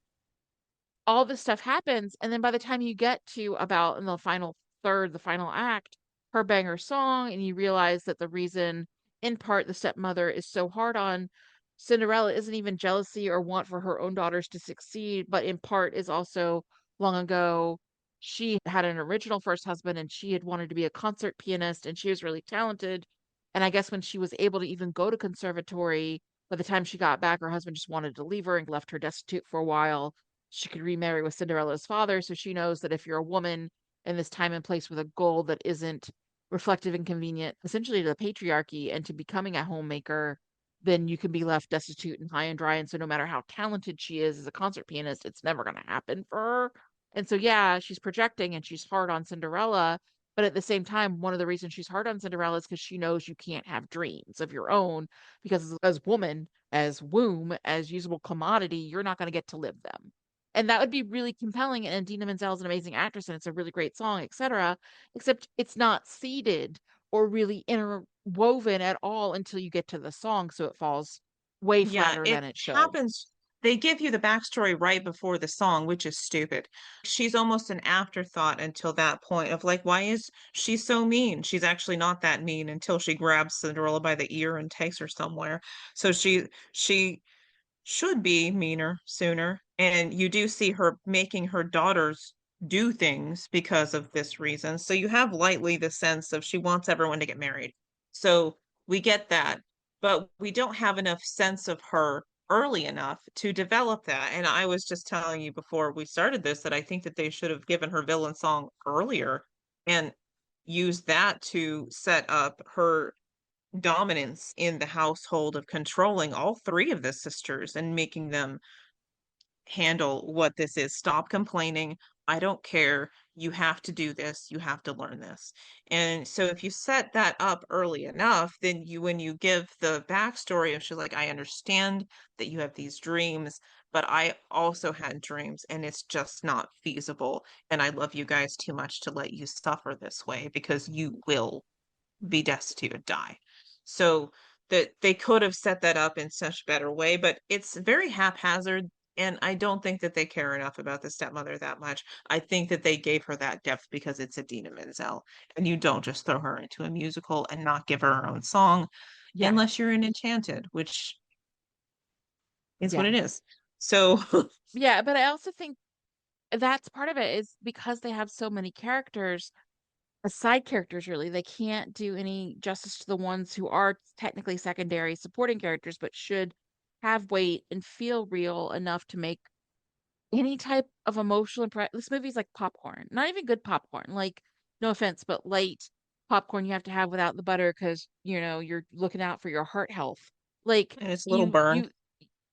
[SPEAKER 1] All this stuff happens, and then by the time you get to about in the final third, the final act, her banger song, and you realize that the reason, in part, the stepmother is so hard on Cinderella isn't even jealousy or want for her own daughters to succeed, but in part is also long ago she had an original first husband and she had wanted to be a concert pianist and she was really talented. And I guess when she was able to even go to conservatory, by the time she got back, her husband just wanted to leave her and left her destitute for a while. She could remarry with Cinderella's father. So she knows that if you're a woman in this time and place with a goal that isn't reflective and convenient, essentially to the patriarchy and to becoming a homemaker, then you can be left destitute and high and dry. And so no matter how talented she is as a concert pianist, it's never going to happen for her. And so, yeah, she's projecting and she's hard on Cinderella. But at the same time, one of the reasons she's hard on Cinderella is because she knows you can't have dreams of your own because as woman, as womb, as usable commodity, you're not going to get to live them. And that would be really compelling. And Dina Menzel is an amazing actress and it's a really great song, etc. Except it's not seeded or really interwoven at all until you get to the song. So it falls way
[SPEAKER 2] Yeah,
[SPEAKER 1] flatter
[SPEAKER 2] it
[SPEAKER 1] than it should.
[SPEAKER 2] happens. They give you the backstory right before the song, which is stupid. She's almost an afterthought until that point of like, why is she so mean? She's actually not that mean until she grabs Cinderella by the ear and takes her somewhere. So she should be meaner sooner. And you do see her making her daughters do things because of this reason. So you have lightly the sense of she wants everyone to get married. So we get that, but we don't have enough sense of her early enough to develop that. And I was just telling you before we started this that I think that they should have given her villain song earlier and used that to set up her dominance in the household of controlling all three of the sisters and making them handle what this is. Stop complaining. I don't care. you have to do this, you have to learn this. And so if you set that up early enough, then when you give the backstory of she's like, I understand that you have these dreams, but I also had dreams and it's just not feasible. And I love you guys too much to let you suffer this way because you will be destitute and die. So that they could have set that up in such a better way, but it's very haphazard. And I don't think that they care enough about the stepmother that much. I think that they gave her that depth because it's Idina Menzel, and you don't just throw her into a musical and not give her her own song
[SPEAKER 1] Yeah.
[SPEAKER 2] unless you're in Enchanted, which is what
[SPEAKER 1] Yeah.
[SPEAKER 2] it is. So
[SPEAKER 1] Yeah, but I also think that's part of it is because they have so many characters, side characters really, they can't do any justice to the ones who are technically secondary supporting characters, but should have weight and feel real enough to make any type of emotional impression. This movie's like popcorn, not even good popcorn. Like, no offense, but light popcorn you have to have without the butter because you're looking out for your heart health. Like
[SPEAKER 2] and it's a little
[SPEAKER 1] you,
[SPEAKER 2] burned.
[SPEAKER 1] you,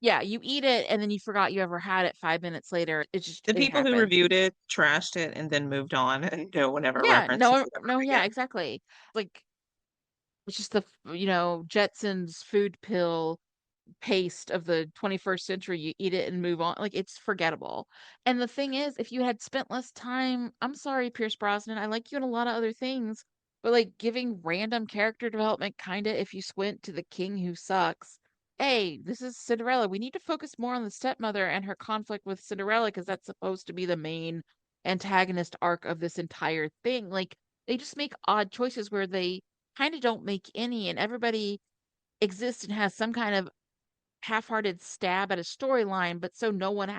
[SPEAKER 1] yeah, you eat it and then you forgot you ever had it 5 minutes later.
[SPEAKER 2] The
[SPEAKER 1] It
[SPEAKER 2] people who
[SPEAKER 1] happened.
[SPEAKER 2] reviewed it trashed it and then moved on, and no one ever
[SPEAKER 1] Yeah,
[SPEAKER 2] references
[SPEAKER 1] no,
[SPEAKER 2] it ever
[SPEAKER 1] no, yeah,
[SPEAKER 2] again.
[SPEAKER 1] exactly. Like it's just Jetsons food pill paste of the 21st century. You eat it and move on. Like it's forgettable. And the thing is, if you had spent less time, I'm sorry, Pierce Brosnan, I like you in a lot of other things, but like giving random character development, kind of, if you squint to the king who sucks. Hey, this is Cinderella. We need to focus more on the stepmother and her conflict with Cinderella because that's supposed to be the main antagonist arc of this entire thing. Like they just make odd choices where they kind of don't make any, and everybody exists and has some kind of half-hearted stab at a storyline, but so no one,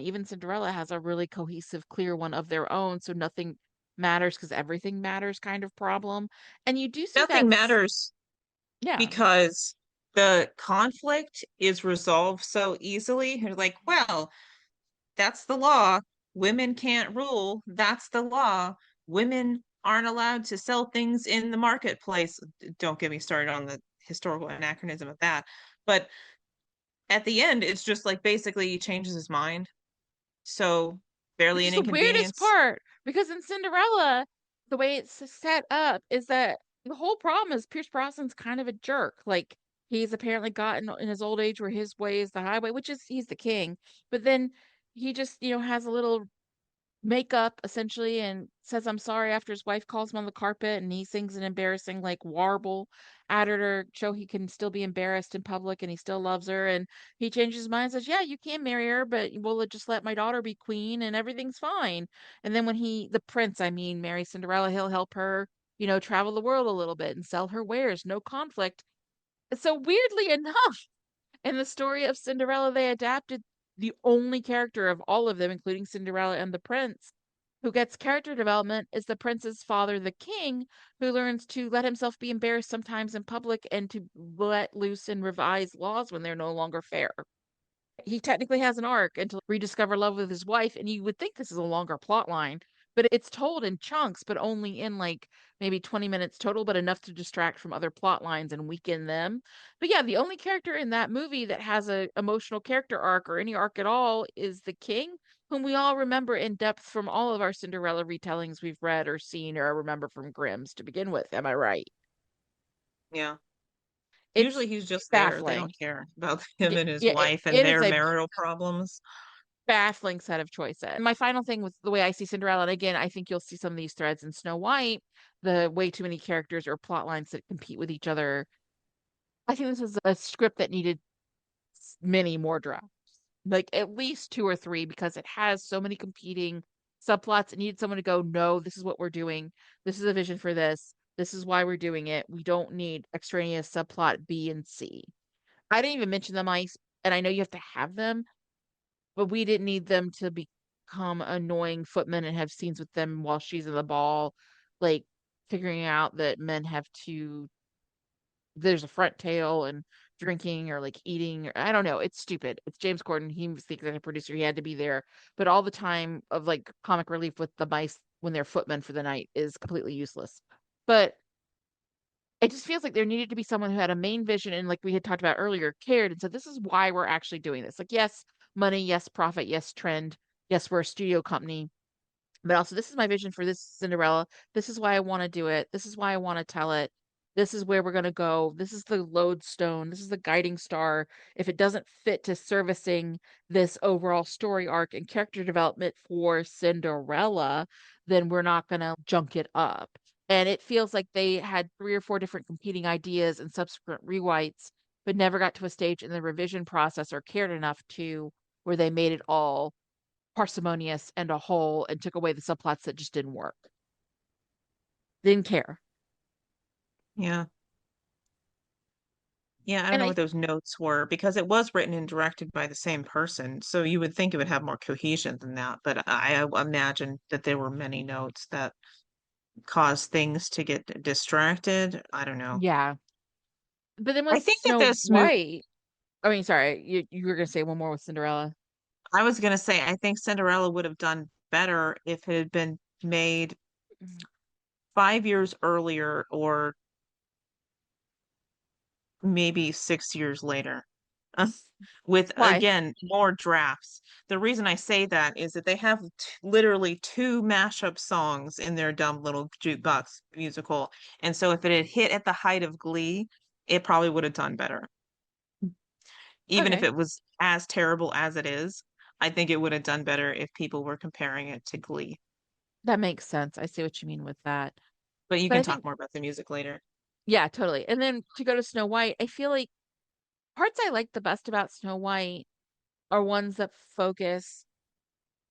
[SPEAKER 1] even Cinderella, has a really cohesive, clear one of their own, so nothing matters because everything matters kind of problem. And you do see
[SPEAKER 2] Nothing
[SPEAKER 1] that's
[SPEAKER 2] matters
[SPEAKER 1] yeah.
[SPEAKER 2] because the conflict is resolved so easily. You're like, well, that's the law. Women can't rule. That's the law. Women aren't allowed to sell things in the marketplace. Don't get me started on the historical anachronism of that. But at the end, it's just like basically he changes his mind. So
[SPEAKER 1] Which
[SPEAKER 2] barely
[SPEAKER 1] is
[SPEAKER 2] an
[SPEAKER 1] the weirdest
[SPEAKER 2] inconvenience.
[SPEAKER 1] part because in Cinderella, the way it's set up is that the whole problem is Pierce Brosnan's kind of a jerk. Like he's apparently gotten in his old age where his way is the highway, which is he's the king. But then he just, has a little makeup essentially and says I'm sorry after his wife calls him on the carpet and he sings an embarrassing like warble at her to show he can still be embarrassed in public and he still loves her and he changes his mind and says yeah you can marry her but we'll just let my daughter be queen and everything's fine. And then when the prince, I mean, marries Cinderella, he'll help her travel the world a little bit and sell her wares, no conflict. So weirdly enough, in the story of Cinderella, they adapted the only character of all of them, including Cinderella and the prince, who gets character development is the prince's father, the king, who learns to let himself be embarrassed sometimes in public and to let loose and revise laws when they're no longer fair. He technically has an arc until rediscover love with his wife, and you would think this is a longer plot line, but it's told in chunks, but only in like maybe 20 minutes total, but enough to distract from other plot lines and weaken them. But yeah, the only character in that movie that has a emotional character arc or any arc at all is the king, whom we all remember in depth from all of our Cinderella retellings we've read or seen or remember from Grimm's to begin with. Am I right?
[SPEAKER 2] Yeah. Usually
[SPEAKER 1] It's
[SPEAKER 2] he's just there. They
[SPEAKER 1] baffling.
[SPEAKER 2] don't care about him and his
[SPEAKER 1] Yeah,
[SPEAKER 2] wife and
[SPEAKER 1] it is
[SPEAKER 2] their
[SPEAKER 1] a
[SPEAKER 2] marital problems.
[SPEAKER 1] baffling set of choices. And my final thing with the way I see Cinderella, and again, I think you'll see some of these threads in Snow White, the way too many characters or plot lines that compete with each other. I think this is a script that needed many more drafts, like at least two or three, because it has so many competing subplots. It needed someone to go, no, this is what we're doing. This is a vision for this. This is why we're doing it. We don't need extraneous subplot B and C. I didn't even mention the mice, and I know you have to have them, but we didn't need them to become annoying footmen and have scenes with them while she's in the ball, like figuring out that men have to there's a front tail and drinking or like eating or I don't know. It's stupid. It's James Corden. He was the executive producer. He had to be there. But all the time of like comic relief with the mice when they're footmen for the night is completely useless. But it just feels like there needed to be someone who had a main vision and like we had talked about earlier, cared and said, this is why we're actually doing this. Like, yes, money, yes, profit, yes, trend. Yes, we're a studio company. But also, this is my vision for this Cinderella. This is why I want to do it. This is why I want to tell it. This is where we're going to go. This is the lodestone. This is the guiding star. If it doesn't fit to servicing this overall story arc and character development for Cinderella, then we're not going to junk it up. And it feels like they had three or four different competing ideas and subsequent rewrites, but never got to a stage in the revision process or cared enough to where they made it all parsimonious and a whole and took away the subplots that just didn't work. Didn't care.
[SPEAKER 2] Yeah. Yeah, I don't
[SPEAKER 1] And
[SPEAKER 2] know
[SPEAKER 1] I
[SPEAKER 2] what those notes were because it was written and directed by the same person. So you would think it would have more cohesion than that. But I imagine that there were many notes that caused things to get distracted. I don't know.
[SPEAKER 1] yeah. But then
[SPEAKER 2] I
[SPEAKER 1] with
[SPEAKER 2] think that
[SPEAKER 1] Snow
[SPEAKER 2] this movie,
[SPEAKER 1] White, I mean, sorry, you were gonna say one more with Cinderella.
[SPEAKER 2] I was going to say, I think Cinderella would have done better if it had been made
[SPEAKER 1] Mm.
[SPEAKER 2] 5 years earlier or maybe 6 years later. With
[SPEAKER 1] Why?
[SPEAKER 2] again more drafts. The reason I say that is that they have literally two mashup songs in their dumb little jukebox musical. And so if it had hit at the height of Glee, it probably would have done better. Even if
[SPEAKER 1] Okay,
[SPEAKER 2] it was as terrible as it is, I think it would have done better if people were comparing it to Glee.
[SPEAKER 1] that makes sense. I see what you mean with that.
[SPEAKER 2] But you
[SPEAKER 1] But
[SPEAKER 2] can
[SPEAKER 1] I
[SPEAKER 2] talk
[SPEAKER 1] think,
[SPEAKER 2] more about the music later.
[SPEAKER 1] yeah, totally. And then to go to Snow White, I feel like parts I like the best about Snow White are ones that focus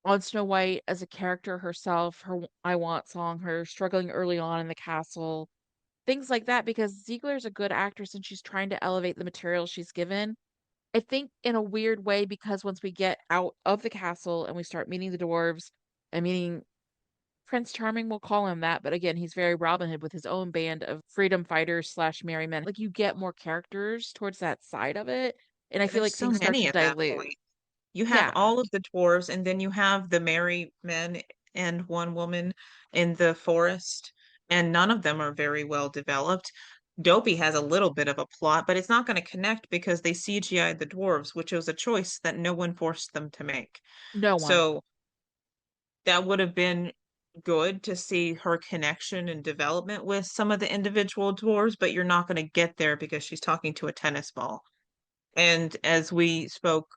[SPEAKER 1] on Snow White as a character herself, her I Want song, her struggling early on in the castle, things like that, because Ziegler's a good actress and she's trying to elevate the material she's given. I think in a weird way, because once we get out of the castle and we start meeting the dwarves and meeting Prince Charming, we'll call him that, but again, he's very Robin Hood with his own band of freedom fighters slash merry men. Like you get more characters towards that side of it, and I feel
[SPEAKER 2] There's
[SPEAKER 1] like
[SPEAKER 2] so
[SPEAKER 1] things start
[SPEAKER 2] many
[SPEAKER 1] to
[SPEAKER 2] at that
[SPEAKER 1] dilute.
[SPEAKER 2] point. You have
[SPEAKER 1] Yeah,
[SPEAKER 2] all of the dwarves, and then you have the merry men and one woman in the forest, and none of them are very well developed. Dopey has a little bit of a plot, but it's not going to connect because they CGI'd the dwarves, which was a choice that no one forced them to make.
[SPEAKER 1] no one.
[SPEAKER 2] So that would have been good to see her connection and development with some of the individual dwarves, but you're not going to get there because she's talking to a tennis ball. And as we spoke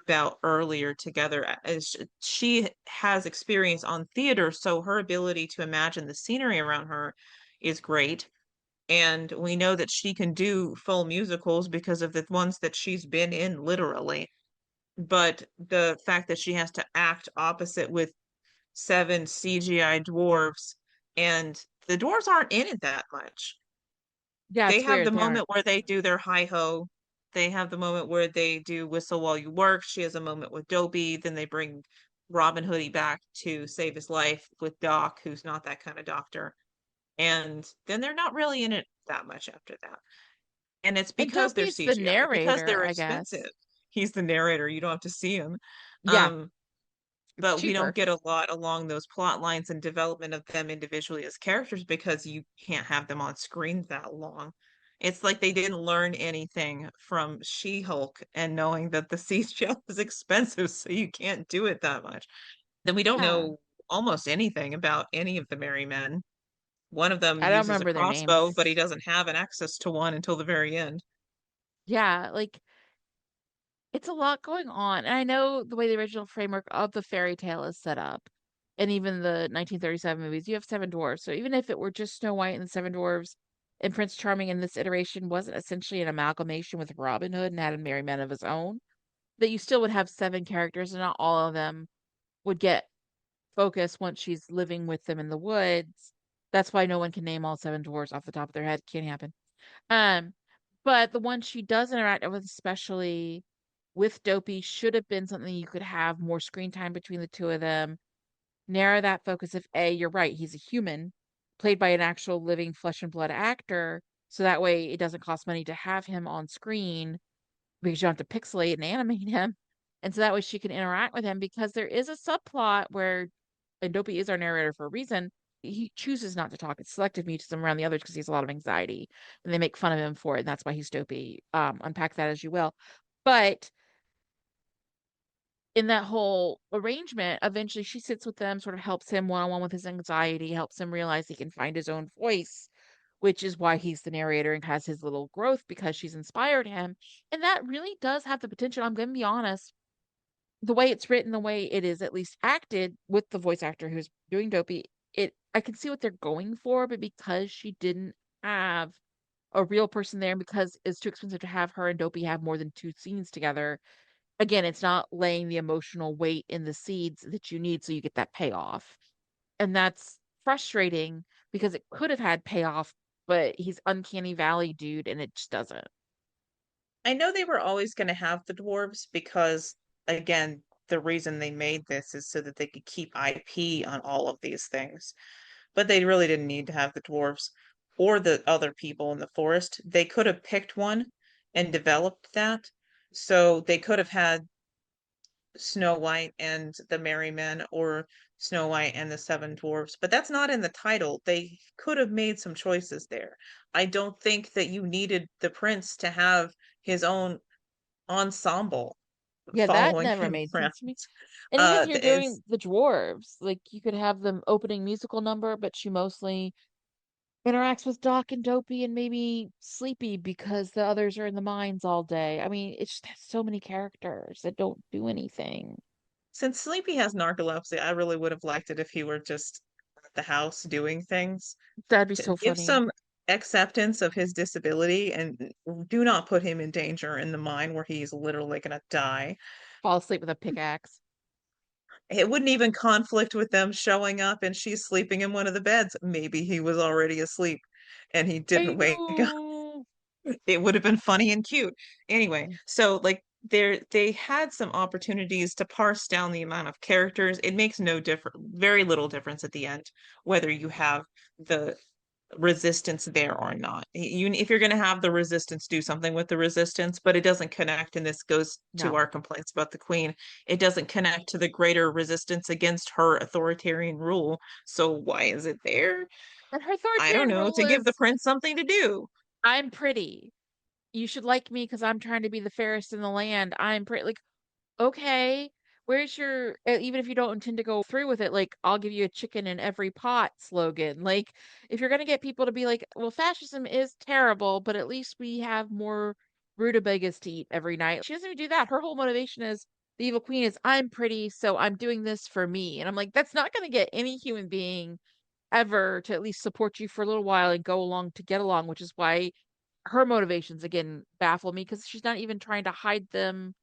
[SPEAKER 2] about earlier together, as she has experience on theater, so her ability to imagine the scenery around her is great. And we know that she can do full musicals because of the ones that she's been in, literally. But the fact that she has to act opposite with seven CGI dwarves, and the dwarves aren't in it that much.
[SPEAKER 1] Yeah,
[SPEAKER 2] They
[SPEAKER 1] it's
[SPEAKER 2] have the
[SPEAKER 1] weird. They aren't.
[SPEAKER 2] moment where they do their hi ho. They have the moment where they do whistle while you work. She has a moment with Dopey. Then they bring Robin Hoodie back to save his life with Doc, who's not that kind of doctor. And then they're not really in it that much after that. And it's
[SPEAKER 1] And
[SPEAKER 2] because they're
[SPEAKER 1] Dopey's the
[SPEAKER 2] CGI, because
[SPEAKER 1] narrator,
[SPEAKER 2] they're
[SPEAKER 1] I guess.
[SPEAKER 2] expensive. He's the narrator. You don't have to see him.
[SPEAKER 1] Yeah,
[SPEAKER 2] Um,
[SPEAKER 1] it's
[SPEAKER 2] but we don't
[SPEAKER 1] cheaper.
[SPEAKER 2] get a lot along those plot lines and development of them individually as characters because you can't have them on screen that long. It's like they didn't learn anything from She-Hulk and knowing that the CGI is expensive, so you can't do it that much. Then we don't
[SPEAKER 1] Yeah,
[SPEAKER 2] know almost anything about any of the Merry Men. One of them
[SPEAKER 1] I don't
[SPEAKER 2] uses a
[SPEAKER 1] remember their
[SPEAKER 2] crossbow, but he
[SPEAKER 1] names.
[SPEAKER 2] doesn't have an access to one until the very end.
[SPEAKER 1] Yeah, like it's a lot going on. And I know the way the original framework of the fairy tale is set up, and even the 1937 movies, you have seven dwarfs. So even if it were just Snow White and the seven dwarfs, and Prince Charming in this iteration wasn't essentially an amalgamation with Robin Hood and had a merry men of his own, that you still would have seven characters, and not all of them would get focus once she's living with them in the woods. That's why no one can name all seven dwarfs off the top of their head. Can't happen. Um, but the one she does interact with, especially with Dopey, should have been something you could have more screen time between the two of them. Narrow that focus if A, you're right, he's a human, played by an actual living flesh and blood actor, so that way it doesn't cost money to have him on screen because you don't have to pixelate and animate him. And so that way she can interact with him because there is a subplot where, and Dopey is our narrator for a reason, he chooses not to talk. It's selective mutism around the others because he has a lot of anxiety and they make fun of him for it. And that's why he's Dopey. Unpack that as you will. But in that whole arrangement, eventually she sits with them, sort of helps him one on one with his anxiety, helps him realize he can find his own voice, which is why he's the narrator and has his little growth because she's inspired him. And that really does have the potential. I'm going to be honest, the way it's written, the way it is at least acted with the voice actor who's doing Dopey, I can see what they're going for, but because she didn't have a real person there and because it's too expensive to have her and Dopey have more than two scenes together, again, it's not laying the emotional weight in the seeds that you need so you get that payoff. And that's frustrating because it could have had payoff, but he's uncanny valley dude and it just doesn't.
[SPEAKER 2] I know they were always going to have the dwarves because, again, the reason they made this is so that they could keep IP on all of these things. But they really didn't need to have the dwarves or the other people in the forest. They could have picked one and developed that. So they could have had Snow White and the Merry Men or Snow White and the Seven Dwarfs, but that's not in the title. They could have made some choices there. I don't think that you needed the prince to have his own ensemble
[SPEAKER 1] Yeah, that
[SPEAKER 2] following
[SPEAKER 1] never
[SPEAKER 2] him
[SPEAKER 1] made
[SPEAKER 2] around.
[SPEAKER 1] sense to me. And even if you're
[SPEAKER 2] It's
[SPEAKER 1] doing the dwarves, like you could have them opening musical number, but she mostly interacts with Doc and Dopey and maybe Sleepy because the others are in the mines all day. I mean, it just has so many characters that don't do anything.
[SPEAKER 2] since Sleepy has narcolepsy, I really would have liked it if he were just at the house doing things.
[SPEAKER 1] That'd be
[SPEAKER 2] To
[SPEAKER 1] so
[SPEAKER 2] give
[SPEAKER 1] funny.
[SPEAKER 2] some acceptance of his disability and do not put him in danger in the mine where he's literally going to die.
[SPEAKER 1] Fall asleep with a pickaxe.
[SPEAKER 2] It wouldn't even conflict with them showing up and she's sleeping in one of the beds. Maybe he was already asleep and he
[SPEAKER 1] I
[SPEAKER 2] didn't wake up.
[SPEAKER 1] know.
[SPEAKER 2] It would have been funny and cute. Anyway, so like they had some opportunities to parse down the amount of characters. It makes no difference, very little difference at the end whether you have the resistance there or not. If you're going to have the resistance, do something with the resistance, but it doesn't connect. And this goes to
[SPEAKER 1] No.
[SPEAKER 2] our complaints about the queen. It doesn't connect to the greater resistance against her authoritarian rule. So why is it there?
[SPEAKER 1] And her
[SPEAKER 2] I don't
[SPEAKER 1] authoritarian
[SPEAKER 2] know.
[SPEAKER 1] rule
[SPEAKER 2] To give the
[SPEAKER 1] is
[SPEAKER 2] prince something to do.
[SPEAKER 1] I'm pretty. You should like me because I'm trying to be the fairest in the land. I'm pretty. Like, okay, where's your, even if you don't intend to go through with it, like, I'll give you a chicken in every pot slogan. Like, if you're going to get people to be like, well, fascism is terrible, but at least we have more rutabagas to eat every night. She doesn't even do that. Her whole motivation is the evil queen is, I'm pretty, so I'm doing this for me. And I'm like, that's not going to get any human being ever to at least support you for a little while and go along to get along, which is why her motivations again baffle me because she's not even trying to hide them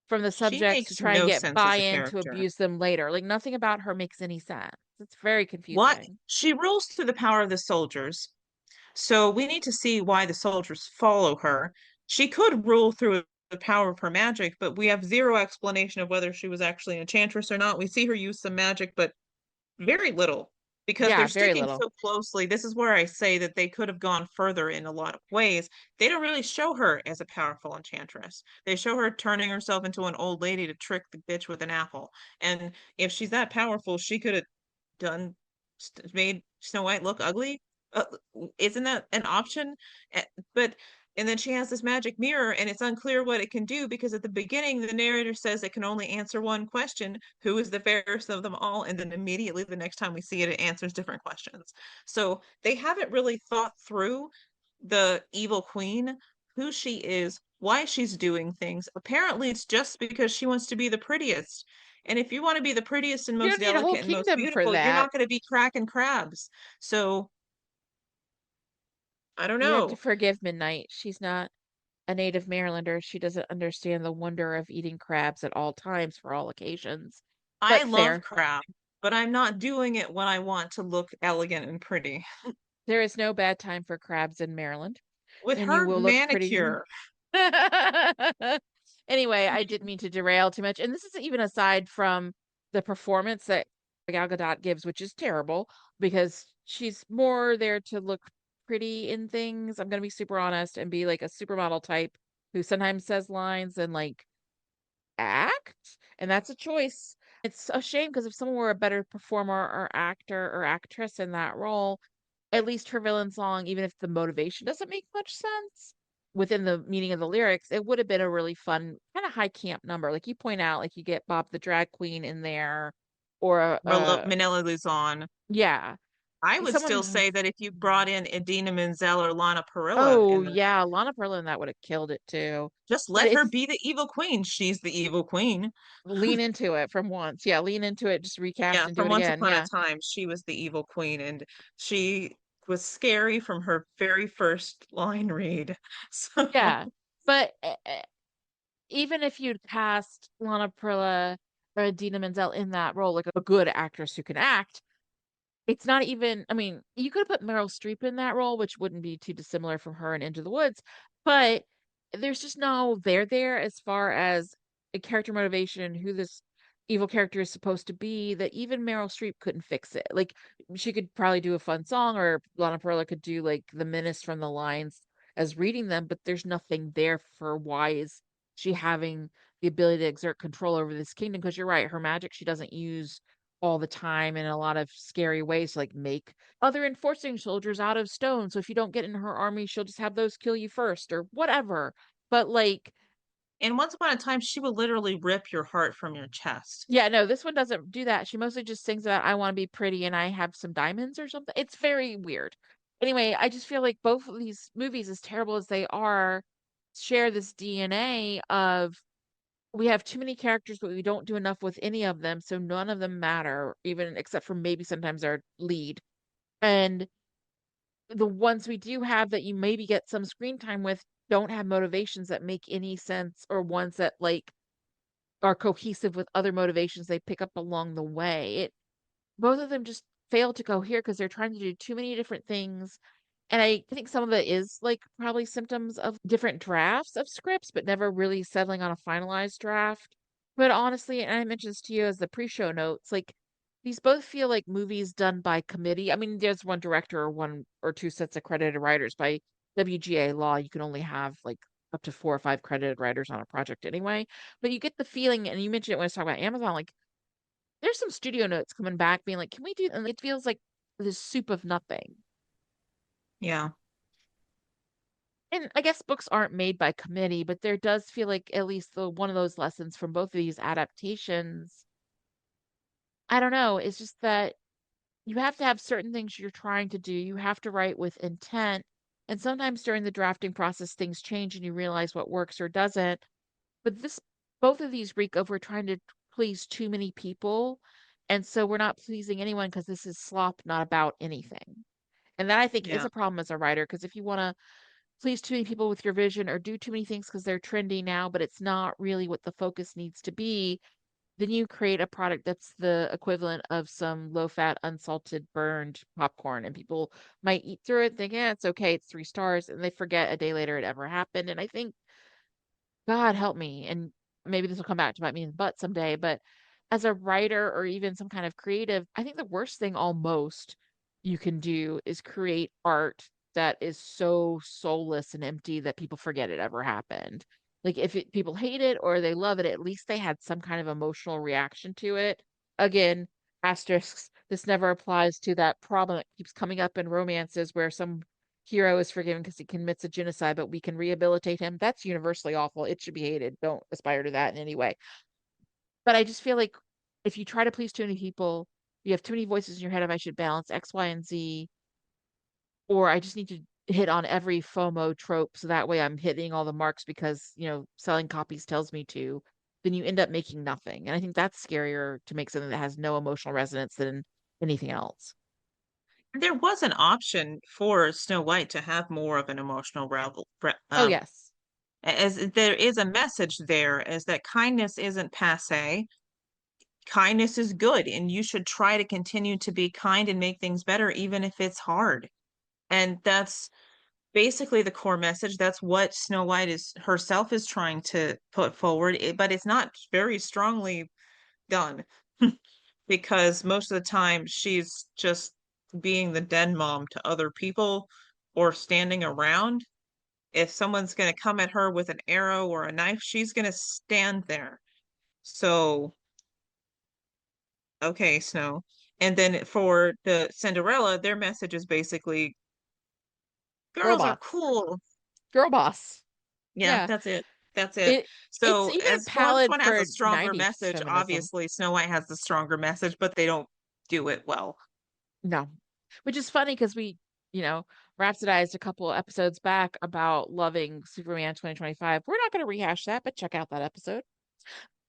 [SPEAKER 1] from the
[SPEAKER 2] She
[SPEAKER 1] subjects to
[SPEAKER 2] makes
[SPEAKER 1] try and
[SPEAKER 2] no
[SPEAKER 1] get
[SPEAKER 2] sense as a
[SPEAKER 1] buy-in to
[SPEAKER 2] character.
[SPEAKER 1] abuse them later. Like nothing about her makes any sense. It's very
[SPEAKER 2] What
[SPEAKER 1] confusing.
[SPEAKER 2] she rules through the power of the soldiers. So we need to see why the soldiers follow her. She could rule through the power of her magic, but we have zero explanation of whether she was actually an enchantress or not. We see her use some magic, but very little because they're
[SPEAKER 1] Yeah, very
[SPEAKER 2] sticking
[SPEAKER 1] little.
[SPEAKER 2] so closely. This is where I say that they could have gone further in a lot of ways. They don't really show her as a powerful enchantress. They show her turning herself into an old lady to trick the bitch with an apple. And if she's that powerful, she could have done made Snow White look ugly. Uh, isn't that an option? But and then she has this magic mirror, and it's unclear what it can do because at the beginning the narrator says it can only answer one question: who is the fairest of them all? And then immediately the next time we see it, it answers different questions. So they haven't really thought through the evil queen, who she is, why she's doing things. Apparently, it's just because she wants to be the prettiest. And if you want to be the prettiest and
[SPEAKER 1] You
[SPEAKER 2] most
[SPEAKER 1] don't need a whole
[SPEAKER 2] delicate and most
[SPEAKER 1] kingdom for
[SPEAKER 2] beautiful, you're
[SPEAKER 1] that.
[SPEAKER 2] not going to be cracking crabs. So I don't
[SPEAKER 1] You have to
[SPEAKER 2] know.
[SPEAKER 1] forgive Midnight. She's not a native Marylander. She doesn't understand the wonder of eating crabs at all times for all occasions.
[SPEAKER 2] I
[SPEAKER 1] But
[SPEAKER 2] love
[SPEAKER 1] fair.
[SPEAKER 2] crab, but I'm not doing it when I want to look elegant and pretty.
[SPEAKER 1] There is no bad time for crabs in Maryland,
[SPEAKER 2] With
[SPEAKER 1] and you
[SPEAKER 2] her
[SPEAKER 1] will look pretty.
[SPEAKER 2] manicure,
[SPEAKER 1] Anyway, I didn't mean to derail too much. And this is even aside from the performance that Gal Gadot gives, which is terrible because she's more there to look pretty in things. I'm gonna be super honest and be like a supermodel type who sometimes says lines and like act, and that's a choice. It's a shame because if someone were a better performer or actor or actress in that role, at least her villain song, even if the motivation doesn't make much sense within the meaning of the lyrics, it would have been a really fun, kind of high camp number. Like you point out, like you get Bob the drag queen in there, or
[SPEAKER 2] Manila Luzon.
[SPEAKER 1] yeah,
[SPEAKER 2] I would still
[SPEAKER 1] someone.
[SPEAKER 2] say that if you brought in Idina Menzel or Lana Parrilla
[SPEAKER 1] Oh
[SPEAKER 2] in the,
[SPEAKER 1] yeah, Lana Perlin that would have killed it too.
[SPEAKER 2] just
[SPEAKER 1] But
[SPEAKER 2] let her
[SPEAKER 1] it's
[SPEAKER 2] be the evil queen. She's the evil queen.
[SPEAKER 1] lean into it from once. Yeah, lean into it, just recast
[SPEAKER 2] Yeah,
[SPEAKER 1] and do
[SPEAKER 2] from
[SPEAKER 1] it
[SPEAKER 2] Once
[SPEAKER 1] again.
[SPEAKER 2] Upon a
[SPEAKER 1] Yeah.
[SPEAKER 2] Time, she was the evil queen, and she was scary from her very first line read. So,
[SPEAKER 1] Yeah. But even if you'd cast Lana Perla or Dina Menzel in that role, like a good actress who can act, it's not even, I mean, you could have put Meryl Streep in that role, which wouldn't be too dissimilar from her in Into the Woods, but there's just no there as far as a character motivation, who this evil character is supposed to be, that even Meryl Streep couldn't fix it. Like she could probably do a fun song, or Lana Perla could do like the menace from the lines as reading them, but there's nothing there for why is she having the ability to exert control over this kingdom, because you're right, her magic she doesn't use all the time in a lot of scary ways to like make other enforcing soldiers out of stone. So if you don't get in her army, she'll just have those kill you first or whatever. But like,
[SPEAKER 2] and Once Upon a Time, she will literally rip your heart from your chest.
[SPEAKER 1] yeah, no, this one doesn't do that. She mostly just sings about I want to be pretty and I have some diamonds or something. It's very weird. Anyway, I just feel like both of these movies, as terrible as they are, share this DNA of we have too many characters, but we don't do enough with any of them, so none of them matter, even except for maybe sometimes our lead. And the ones we do have that you maybe get some screen time with don't have motivations that make any sense, or ones that like are cohesive with other motivations they pick up along the way. It both of them just fail to cohere because they're trying to do too many different things. And I think some of it is like probably symptoms of different drafts of scripts, but never really settling on a finalized draft. But honestly, and I mentioned this to you as the pre-show notes, like these both feel like movies done by committee. I mean, there's one director or one or two sets of credited writers. By WGA law, you can only have like up to 4 or 5 credited writers on a project anyway. But you get the feeling, and you mentioned it when I was talking about Amazon, like there's some studio notes coming back being like, can we do, and it feels like this soup of nothing.
[SPEAKER 2] Yeah.
[SPEAKER 1] And I guess books aren't made by committee, but there does feel like at least the one of those lessons from both of these adaptations. I don't know, it's just that you have to have certain things you're trying to do. You have to write with intent. And sometimes during the drafting process, things change and you realize what works or doesn't. But this, both of these reek of we're trying to please too many people. And so we're not pleasing anyone because this is slop, not about anything. And that I think is
[SPEAKER 2] Yeah.
[SPEAKER 1] a problem as a writer, because if you want to please too many people with your vision or do too many things because they're trendy now, but it's not really what the focus needs to be, then you create a product that's the equivalent of some low fat, unsalted, burned popcorn. And people might eat through it, think, yeah, it's okay, it's 3 stars, and they forget a day later it ever happened. And I think God help me, and maybe this will come back to bite me in the butt someday, but as a writer or even some kind of creative, I think the worst thing almost you can do is create art that is so soulless and empty that people forget it ever happened. Like if people hate it or they love it, at least they had some kind of emotional reaction to it. Again, asterisks, this never applies to that problem that keeps coming up in romances where some hero is forgiven because he commits a genocide, but we can rehabilitate him. That's universally awful. It should be hated. Don't aspire to that in any way. But I just feel like if you try to please too many people, you have too many voices in your head of I should balance X, Y, and Z, or I just need to hit on every FOMO trope so that way I'm hitting all the marks because, selling copies tells me to, then you end up making nothing. And I think that's scarier to make something that has no emotional resonance than anything else.
[SPEAKER 2] There was an option for Snow White to have more of an emotional revel,
[SPEAKER 1] Oh, yes.
[SPEAKER 2] as there is a message there, as that kindness isn't passe. Kindness is good, and you should try to continue to be kind and make things better, even if it's hard. And that's basically the core message. That's what Snow White is herself is trying to put forward, but it's not very strongly done because most of the time she's just being the den mom to other people or standing around. If someone's going to come at her with an arrow or a knife, she's going to stand there. So, okay, Snow. And then for the Cinderella, their message is basically
[SPEAKER 1] Girl
[SPEAKER 2] girls are
[SPEAKER 1] boss.
[SPEAKER 2] cool.
[SPEAKER 1] Girl boss.
[SPEAKER 2] Yeah,
[SPEAKER 1] Yeah.
[SPEAKER 2] that's it. That's it.
[SPEAKER 1] It's
[SPEAKER 2] So
[SPEAKER 1] even a
[SPEAKER 2] as which
[SPEAKER 1] palette
[SPEAKER 2] one has a
[SPEAKER 1] for
[SPEAKER 2] stronger
[SPEAKER 1] 90s
[SPEAKER 2] message?
[SPEAKER 1] feminism.
[SPEAKER 2] Obviously, Snow White has the stronger message, but they don't do it well.
[SPEAKER 1] No. Which is funny because we, you know, rhapsodized a couple episodes back about loving Superman 2025. We're not going to rehash that, but check out that episode.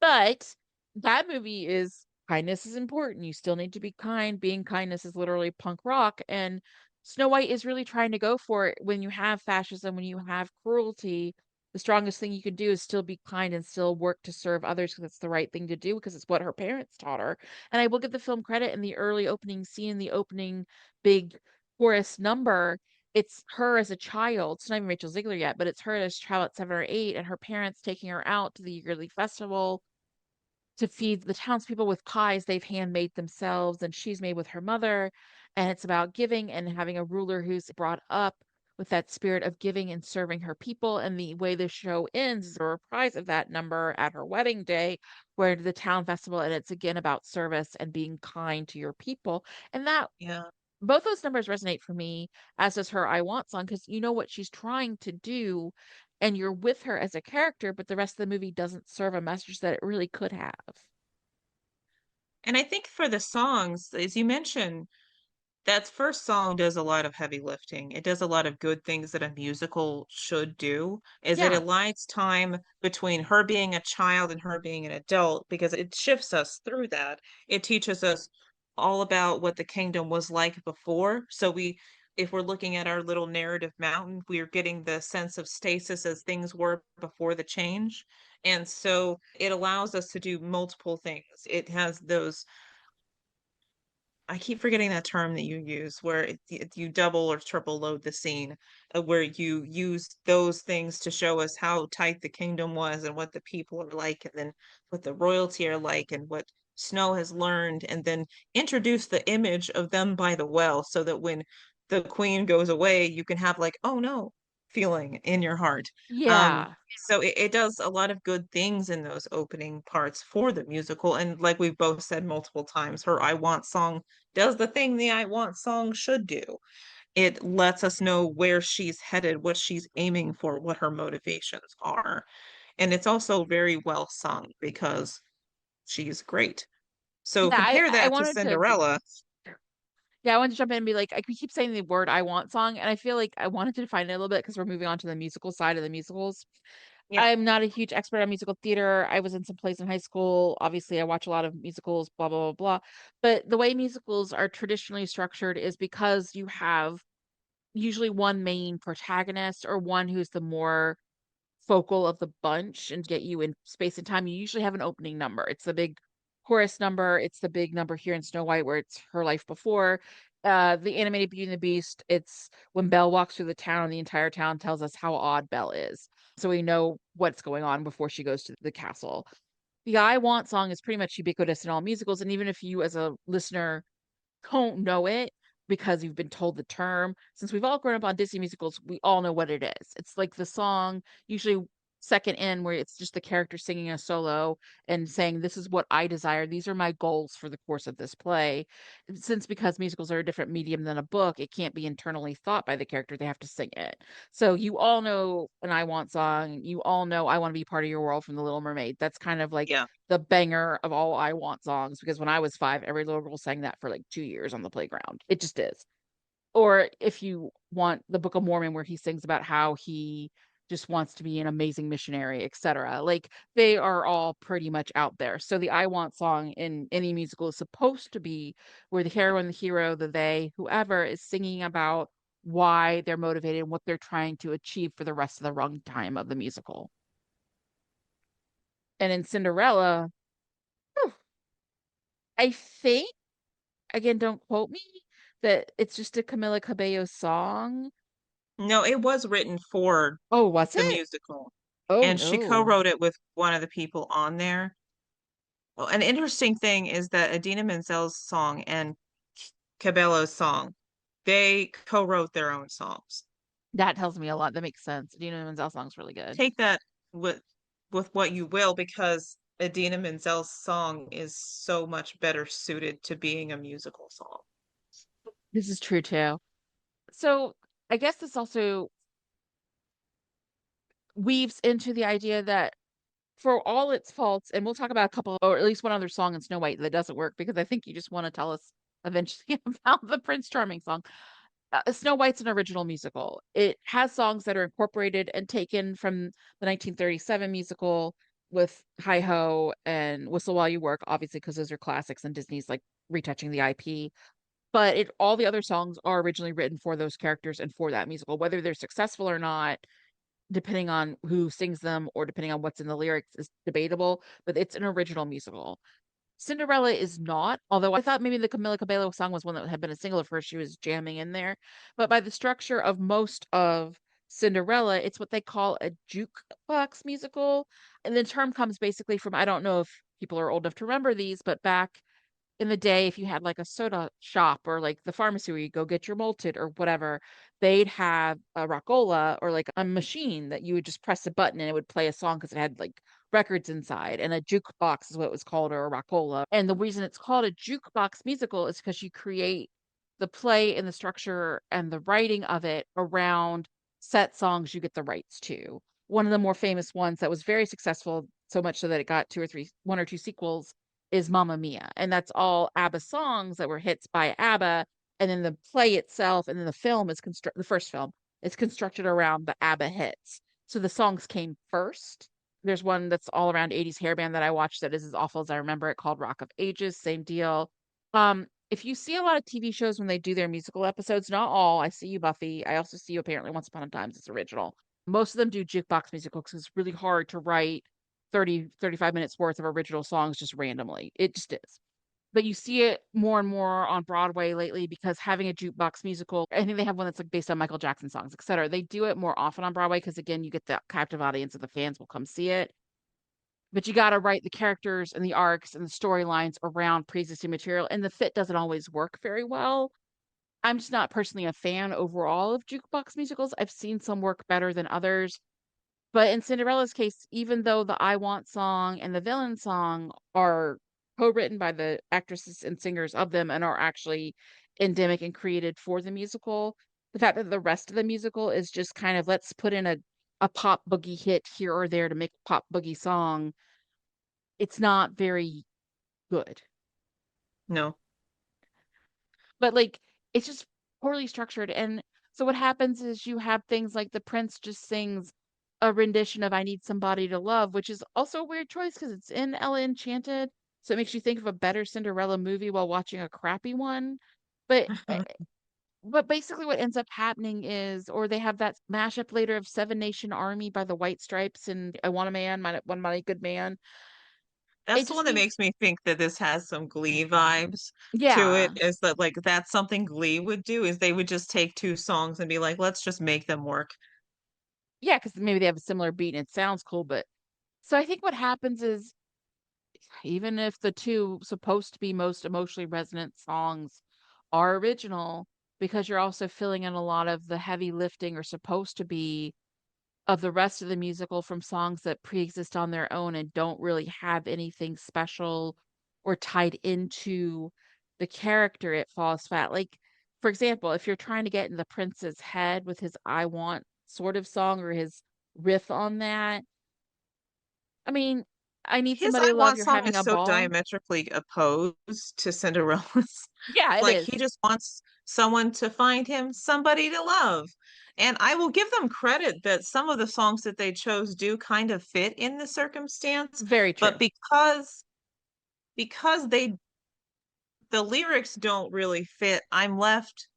[SPEAKER 1] But that movie is kindness is important. You still need to be kind. Being kindness is literally punk rock. And Snow White is really trying to go for it. When you have fascism, when you have cruelty, the strongest thing you can do is still be kind and still work to serve others because it's the right thing to do because it's what her parents taught her. And I will give the film credit in the early opening scene, the opening big chorus number. It's her as a child. It's not even Rachel Ziegler yet, but it's her as a child at 7 or 8, and her parents taking her out to the yearly festival to feed the townspeople with pies they've handmade themselves and she's made with her mother. And it's about giving and having a ruler who's brought up with that spirit of giving and serving her people. And the way the show ends is a reprise of that number at her wedding day, where the town festival, and it's again about service and being kind to your people. And that
[SPEAKER 2] Yeah.
[SPEAKER 1] both those numbers resonate for me, as does her I Want song, because you know what she's trying to do and you're with her as a character, but the rest of the movie doesn't serve a message that it really could have.
[SPEAKER 2] And I think for the songs, as you mentioned, that first song does a lot of heavy lifting. It does a lot of good things that a musical should do, is it
[SPEAKER 1] Yeah.
[SPEAKER 2] aligns time between her being a child and her being an adult because it shifts us through that. It teaches us all about what the kingdom was like before. So if we're looking at our little narrative mountain, we're getting the sense of stasis as things were before the change. And so it allows us to do multiple things. It has those, I keep forgetting that term that you use, where you double or triple load the scene, where you use those things to show us how tight the kingdom was and what the people are like, and then what the royalty are like, and what Snow has learned, and then introduce the image of them by the well, so that when the queen goes away, you can have like, oh no, feeling in your heart. Um,
[SPEAKER 1] Yeah.
[SPEAKER 2] so it does a lot of good things in those opening parts for the musical. And like we've both said multiple times, her I Want song does the thing the I Want song should do. It lets us know where she's headed, what she's aiming for, what her motivations are. And it's also very well sung because she's great. So
[SPEAKER 1] Yeah,
[SPEAKER 2] compare
[SPEAKER 1] I
[SPEAKER 2] that to
[SPEAKER 1] wanted to
[SPEAKER 2] Cinderella.
[SPEAKER 1] yeah, I wanted to jump in and be like, we keep saying the word I want song, and I feel like I wanted to define it a little bit because we're moving on to the musical side of the musicals.
[SPEAKER 2] Yeah.
[SPEAKER 1] I'm not a huge expert on musical theater. I was in some plays in high school. Obviously, I watch a lot of musicals, blah, blah, blah, blah. But the way musicals are traditionally structured is because you have usually one main protagonist or one who's the more focal of the bunch and get you in space and time. You usually have an opening number. It's the big chorus number. It's the big number here in Snow White where it's her life before. The animated Beauty and the Beast, it's when Belle walks through the town and the entire town tells us how odd Belle is. So we know what's going on before she goes to the castle. The I Want song is pretty much ubiquitous in all musicals. And even if you as a listener don't know it because you've been told the term. Since we've all grown up on Disney musicals, we all know what it is. It's like the song, usually second in, where it's just the character singing a solo and saying, "This is what I desire. These are my goals for the course of this play." Since because musicals are a different medium than a book, it can't be internally thought by the character. They have to sing it. So you all know an I Want song. You all know I Want to Be Part of Your World from The Little Mermaid. That's kind of like
[SPEAKER 2] Yeah.
[SPEAKER 1] the banger of all I Want songs because when I was 5, every little girl sang that for like 2 years on the playground. It just is. Or if you want the Book of Mormon, where he sings about how he just wants to be an amazing missionary, etc. Like they are all pretty much out there. So the I Want song in any musical is supposed to be where the heroine, the hero, the they, whoever is singing about why they're motivated and what they're trying to achieve for the rest of the runtime of the musical. And in Cinderella, whew, I think again, don't quote me, that it's just a Camila Cabello song.
[SPEAKER 2] No, it was written for
[SPEAKER 1] Oh, was
[SPEAKER 2] the
[SPEAKER 1] it?
[SPEAKER 2] musical,
[SPEAKER 1] Oh
[SPEAKER 2] and she
[SPEAKER 1] no.
[SPEAKER 2] co-wrote it with one of the people on there. Well, an interesting thing is that Adina Menzel's song and Cabello's song, they co-wrote their own songs.
[SPEAKER 1] That tells me a lot. That makes sense. Dina Menzel song's really good.
[SPEAKER 2] Take that with what you will, because Adina Menzel's song is so much better suited to being a musical song.
[SPEAKER 1] This is true too. So I guess this also weaves into the idea that for all its faults, and we'll talk about a couple, or at least one other song in Snow White that doesn't work because I think you just want to tell us eventually about the Prince Charming song. Snow White's an original musical. It has songs that are incorporated and taken from the 1937 musical with Hi Ho and Whistle While You Work, obviously, because those are classics and Disney's like retouching the IP. But all the other songs are originally written for those characters and for that musical. Whether they're successful or not, depending on who sings them or depending on what's in the lyrics, is debatable. But it's an original musical. Cinderella is not, although I thought maybe the Camila Cabello song was one that had been a single at first. She was jamming in there. But by the structure of most of Cinderella, it's what they call a jukebox musical. And the term comes basically from, I don't know if people are old enough to remember these, but back in the day, if you had like a soda shop or like the pharmacy where you go get your Molted or whatever, they'd have a rockola or like a machine that you would just press a button and it would play a song because it had like records inside. And a jukebox is what it was called, or a rockola. And the reason it's called a jukebox musical is because you create the play and the structure and the writing of it around set songs you get the rights to. One of the more famous ones that was very successful, so much so that it got one or two sequels, is Mamma Mia. And that's all ABBA songs that were hits by ABBA. And then the play itself and then the film is the first film is constructed around the ABBA hits. So the songs came first. There's one that's all around 80s hair band that I watched that is as awful as I remember it, called Rock of Ages, same deal. If you see a lot of TV shows when they do their musical episodes, not all, I see you, Buffy. I also see you apparently Once Upon a Time, it's original. Most of them do jukebox musicals because it's really hard to write 35 minutes worth of original songs just randomly. It just is. But you see it more and more on Broadway lately because having a jukebox musical, I think they have one that's like based on Michael Jackson songs, etc. They do it more often on Broadway because again, you get the captive audience of the fans will come see it. But you got to write the characters and the arcs and the storylines around pre-existing material, and the fit doesn't always work very well. I'm just not personally a fan overall of jukebox musicals. I've seen some work better than others. But in Cinderella's case, even though the I Want song and the villain song are co-written by the actresses and singers of them and are actually endemic and created for the musical, the fact that the rest of the musical is just kind of let's put in a pop boogie hit here or there to make a pop boogie song, it's not very good.
[SPEAKER 2] No.
[SPEAKER 1] But like it's just poorly structured. And so what happens is you have things like the prince just sings a rendition of I Need Somebody to Love, which is also a weird choice because it's in Ella Enchanted. So it makes you think of a better Cinderella movie while watching a crappy one. But but basically what ends up happening is, or they have that mashup later of Seven Nation Army by the White Stripes and I Want a Man, One Mighty Good Man. It
[SPEAKER 2] That's the
[SPEAKER 1] just
[SPEAKER 2] one that
[SPEAKER 1] means,
[SPEAKER 2] makes me think that this has some Glee vibes to it,
[SPEAKER 1] yeah.
[SPEAKER 2] is that like that's something Glee would do, is they would just take two songs and be like, let's just make them work.
[SPEAKER 1] Yeah, because maybe they have a similar beat and it sounds cool, but so I think what happens is even if the two supposed to be most emotionally resonant songs are original, because you're also filling in a lot of the heavy lifting or supposed to be of the rest of the musical from songs that pre-exist on their own and don't really have anything special or tied into the character, it falls flat. Like, for example, if you're trying to get in the prince's head with his I Want sort of song or his riff on that, I mean, I need
[SPEAKER 2] His
[SPEAKER 1] somebody
[SPEAKER 2] I
[SPEAKER 1] to love,
[SPEAKER 2] Want
[SPEAKER 1] you're
[SPEAKER 2] song
[SPEAKER 1] having
[SPEAKER 2] is
[SPEAKER 1] a
[SPEAKER 2] so
[SPEAKER 1] ball.
[SPEAKER 2] diametrically opposed to Cinderella's.
[SPEAKER 1] Yeah, it
[SPEAKER 2] Like he
[SPEAKER 1] is.
[SPEAKER 2] just wants someone to find him somebody to love. And I will give them credit that some of the songs that they chose do kind of fit in the circumstance,
[SPEAKER 1] Very
[SPEAKER 2] but
[SPEAKER 1] true.
[SPEAKER 2] because the lyrics don't really fit, I'm left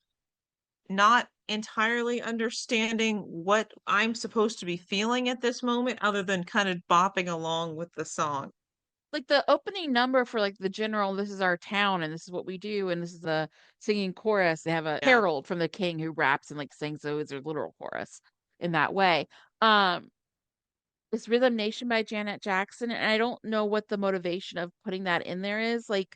[SPEAKER 2] not entirely understanding what I'm supposed to be feeling at this moment other than kind of bopping along with the song.
[SPEAKER 1] Like the opening number for like the general, this is our town and this is what we do, and this is a singing chorus. They have a
[SPEAKER 2] Yeah.
[SPEAKER 1] herald from the king who raps and like sings, so it's a literal chorus in that way. Um, it's Rhythm Nation by Janet Jackson, and I don't know what the motivation of putting that in there is. Like,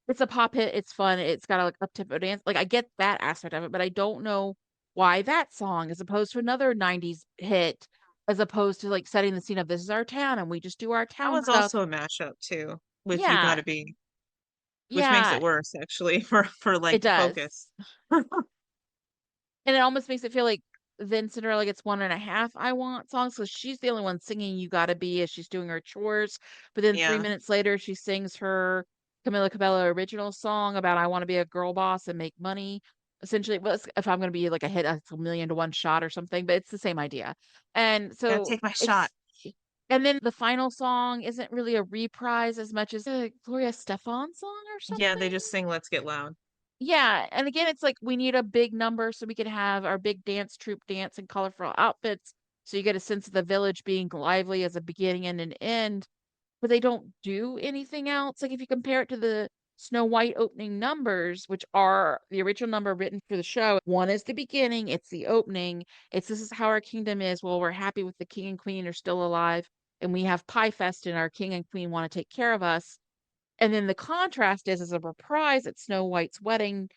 [SPEAKER 1] it's a pop hit, it's fun, it's got a like up tempo dance. Like, I get that aspect of it, but I don't know why that song, as opposed to another '90s hit, as opposed to like setting the scene of this is our town and we just do our
[SPEAKER 2] That
[SPEAKER 1] town
[SPEAKER 2] was
[SPEAKER 1] stuff.
[SPEAKER 2] also a mashup too with You
[SPEAKER 1] Yeah,
[SPEAKER 2] Gotta Be, which makes
[SPEAKER 1] yeah,
[SPEAKER 2] it worse actually for
[SPEAKER 1] it
[SPEAKER 2] like
[SPEAKER 1] does.
[SPEAKER 2] focus.
[SPEAKER 1] And it almost makes it feel like then Cinderella gets one and a half I want songs. So she's the only one singing You Gotta Be as she's doing her chores. But then three
[SPEAKER 2] Yeah.
[SPEAKER 1] minutes later, she sings her Camila Cabello original song about I want to be a girl boss and make money. Essentially, well, if I'm going to be like a hit, it's a million to one shot or something, but it's the same idea. And
[SPEAKER 2] Gotta
[SPEAKER 1] so
[SPEAKER 2] take my shot.
[SPEAKER 1] it's, and then the final song isn't really a reprise as much as a Gloria Stefan song or
[SPEAKER 2] Yeah, they
[SPEAKER 1] something.
[SPEAKER 2] just sing Let's Get Loud.
[SPEAKER 1] Yeah, and again, it's like we need a big number so we can have our big dance troupe dance in colorful outfits. So you get a sense of the village being lively as a beginning and an end, but they don't do anything else. Like if you compare it to the Snow White opening numbers, which are the original number written for the show, one is the beginning, it's the opening, it's this is how our kingdom is. Well, we're happy with the king and queen are still alive, and we have Pie Fest, and our king and queen want to take care of us. And then the contrast is as a reprise at Snow White's wedding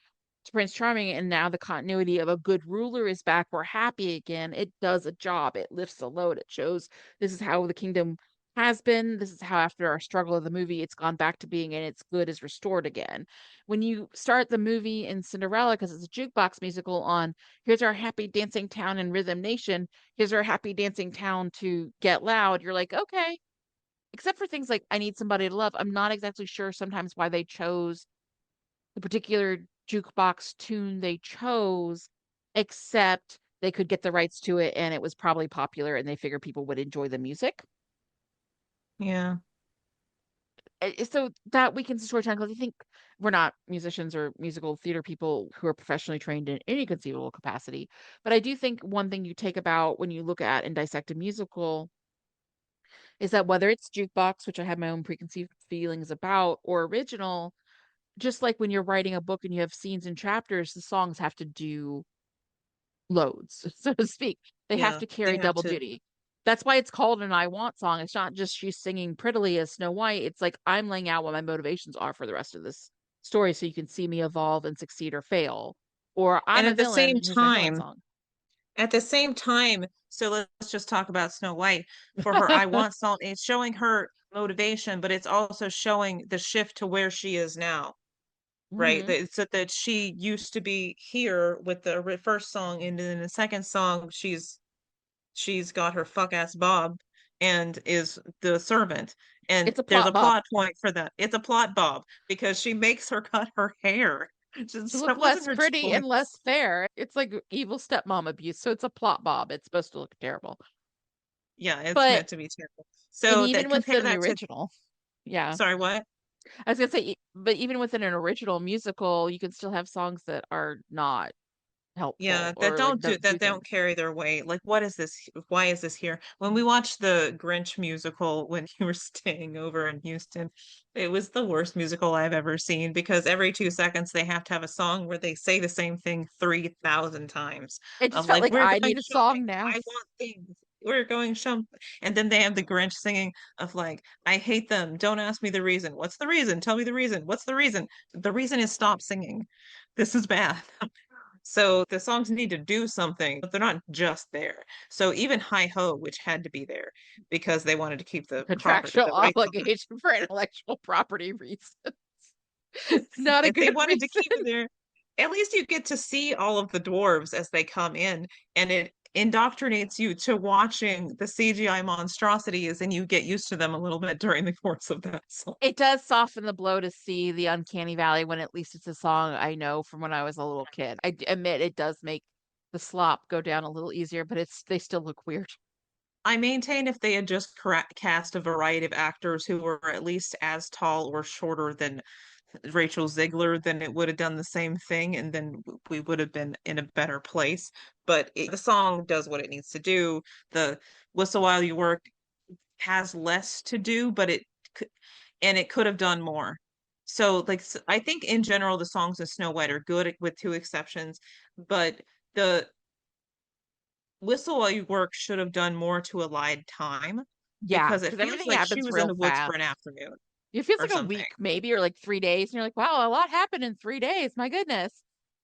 [SPEAKER 1] to Prince Charming, and now the continuity of a good ruler is back. We're happy again. It does a job. It lifts the load. It shows this is how the kingdom has been. This is how, after our struggle of the movie, it's gone back to being, and its good is restored again. When you start the movie in Cinderella, because it's a jukebox musical, on here's our happy dancing town in Rhythm Nation, here's our happy dancing town to Get Loud, you're like, okay, except for things like I Need Somebody to Love, I'm not exactly sure sometimes why they chose the particular jukebox tune they chose, except they could get the rights to it and it was probably popular and they figured people would enjoy the music.
[SPEAKER 2] Yeah.
[SPEAKER 1] So that weakens the storytelling because I think we're not musicians or musical theater people who are professionally trained in any conceivable capacity. But I do think one thing you take about when you look at and dissect a musical is that whether it's jukebox, which I have my own preconceived feelings about, or original, just like when you're writing a book and you have scenes and chapters, the songs have to do loads, so to speak. They have
[SPEAKER 2] Yeah.
[SPEAKER 1] to
[SPEAKER 2] They
[SPEAKER 1] carry
[SPEAKER 2] have
[SPEAKER 1] double
[SPEAKER 2] to.
[SPEAKER 1] duty. That's why it's called an I Want song. It's not just she's singing prettily as Snow White. It's like I'm laying out what my motivations are for the rest of this story so you can see me evolve and succeed or fail. Or
[SPEAKER 2] And
[SPEAKER 1] I'm a villain. Here's my villain song.
[SPEAKER 2] at the same time, so let's just talk about Snow White. For her I Want song, it's showing her motivation, but it's also showing the shift to where she is now, right?
[SPEAKER 1] Hmm.
[SPEAKER 2] It's that she used to be here with the first song, and then the second song, she's got her fuck ass Bob and is the servant. And
[SPEAKER 1] It's a
[SPEAKER 2] there's
[SPEAKER 1] plot
[SPEAKER 2] a
[SPEAKER 1] bob
[SPEAKER 2] plot point for that. It's a plot Bob because she makes her cut her hair.
[SPEAKER 1] to
[SPEAKER 2] Just,
[SPEAKER 1] look
[SPEAKER 2] that wasn't
[SPEAKER 1] less
[SPEAKER 2] her
[SPEAKER 1] pretty and
[SPEAKER 2] choice.
[SPEAKER 1] less fair. It's like evil stepmom abuse. So it's a plot bob. It's supposed to look terrible.
[SPEAKER 2] Yeah, it's
[SPEAKER 1] But
[SPEAKER 2] meant to be terrible.
[SPEAKER 1] and
[SPEAKER 2] So that
[SPEAKER 1] even
[SPEAKER 2] compare
[SPEAKER 1] within the
[SPEAKER 2] that to,
[SPEAKER 1] original, yeah.
[SPEAKER 2] sorry, what?
[SPEAKER 1] I was gonna say, but even within an original musical, you can still have songs that are not
[SPEAKER 2] Yeah,
[SPEAKER 1] helpful
[SPEAKER 2] that
[SPEAKER 1] or like
[SPEAKER 2] don't do
[SPEAKER 1] don't do
[SPEAKER 2] that, they don't
[SPEAKER 1] things.
[SPEAKER 2] carry their weight. Like, what is this? Why is this here? When we watched the Grinch musical when you were staying over in Houston, it was the worst musical I've ever seen because every 2 seconds they have to have a song where they say the same thing 3,000 times
[SPEAKER 1] It just
[SPEAKER 2] of
[SPEAKER 1] felt
[SPEAKER 2] like,
[SPEAKER 1] like
[SPEAKER 2] we're
[SPEAKER 1] I
[SPEAKER 2] going
[SPEAKER 1] need a
[SPEAKER 2] shopping.
[SPEAKER 1] song now.
[SPEAKER 2] I want things. We're going shopping. And then they have the Grinch singing of like, I hate them. Don't ask me the reason. What's the reason? Tell me the reason. What's the reason? The reason is stop singing. This is bad. So the songs need to do something, but they're not just there. So even Hi Ho, which had to be there because they wanted to keep the property,
[SPEAKER 1] Contractual
[SPEAKER 2] the rights on it.
[SPEAKER 1] obligation for intellectual property reasons. Not a
[SPEAKER 2] If they
[SPEAKER 1] good
[SPEAKER 2] wanted to
[SPEAKER 1] reason.
[SPEAKER 2] keep it there, at least you get to see all of the dwarves as they come in, and it indoctrinates you to watching the CGI monstrosities, and you get used to them a little bit during the course of that song.
[SPEAKER 1] It does soften the blow to see the Uncanny Valley when at least it's a song I know from when I was a little kid. Admit it does make the slop go down a little easier, but it's they still look weird.
[SPEAKER 2] I maintain if they had just cast a variety of actors who were at least as tall or shorter than Rachel Ziegler, then it would have done the same thing, and then we would have been in a better place. But the song does what it needs to do. The Whistle While You Work has less to do, but it could have done more. So, like, I think in general, the songs of Snow White are good with two exceptions, but the Whistle While You Work should have done more to elide time
[SPEAKER 1] Yeah,
[SPEAKER 2] because it
[SPEAKER 1] because
[SPEAKER 2] feels
[SPEAKER 1] everything
[SPEAKER 2] like she
[SPEAKER 1] happens
[SPEAKER 2] was in
[SPEAKER 1] real
[SPEAKER 2] the woods
[SPEAKER 1] fast.
[SPEAKER 2] for an afternoon
[SPEAKER 1] It feels
[SPEAKER 2] or
[SPEAKER 1] like a
[SPEAKER 2] something.
[SPEAKER 1] week, maybe, or like 3 days, and you're like, wow, a lot happened in 3 days. My goodness.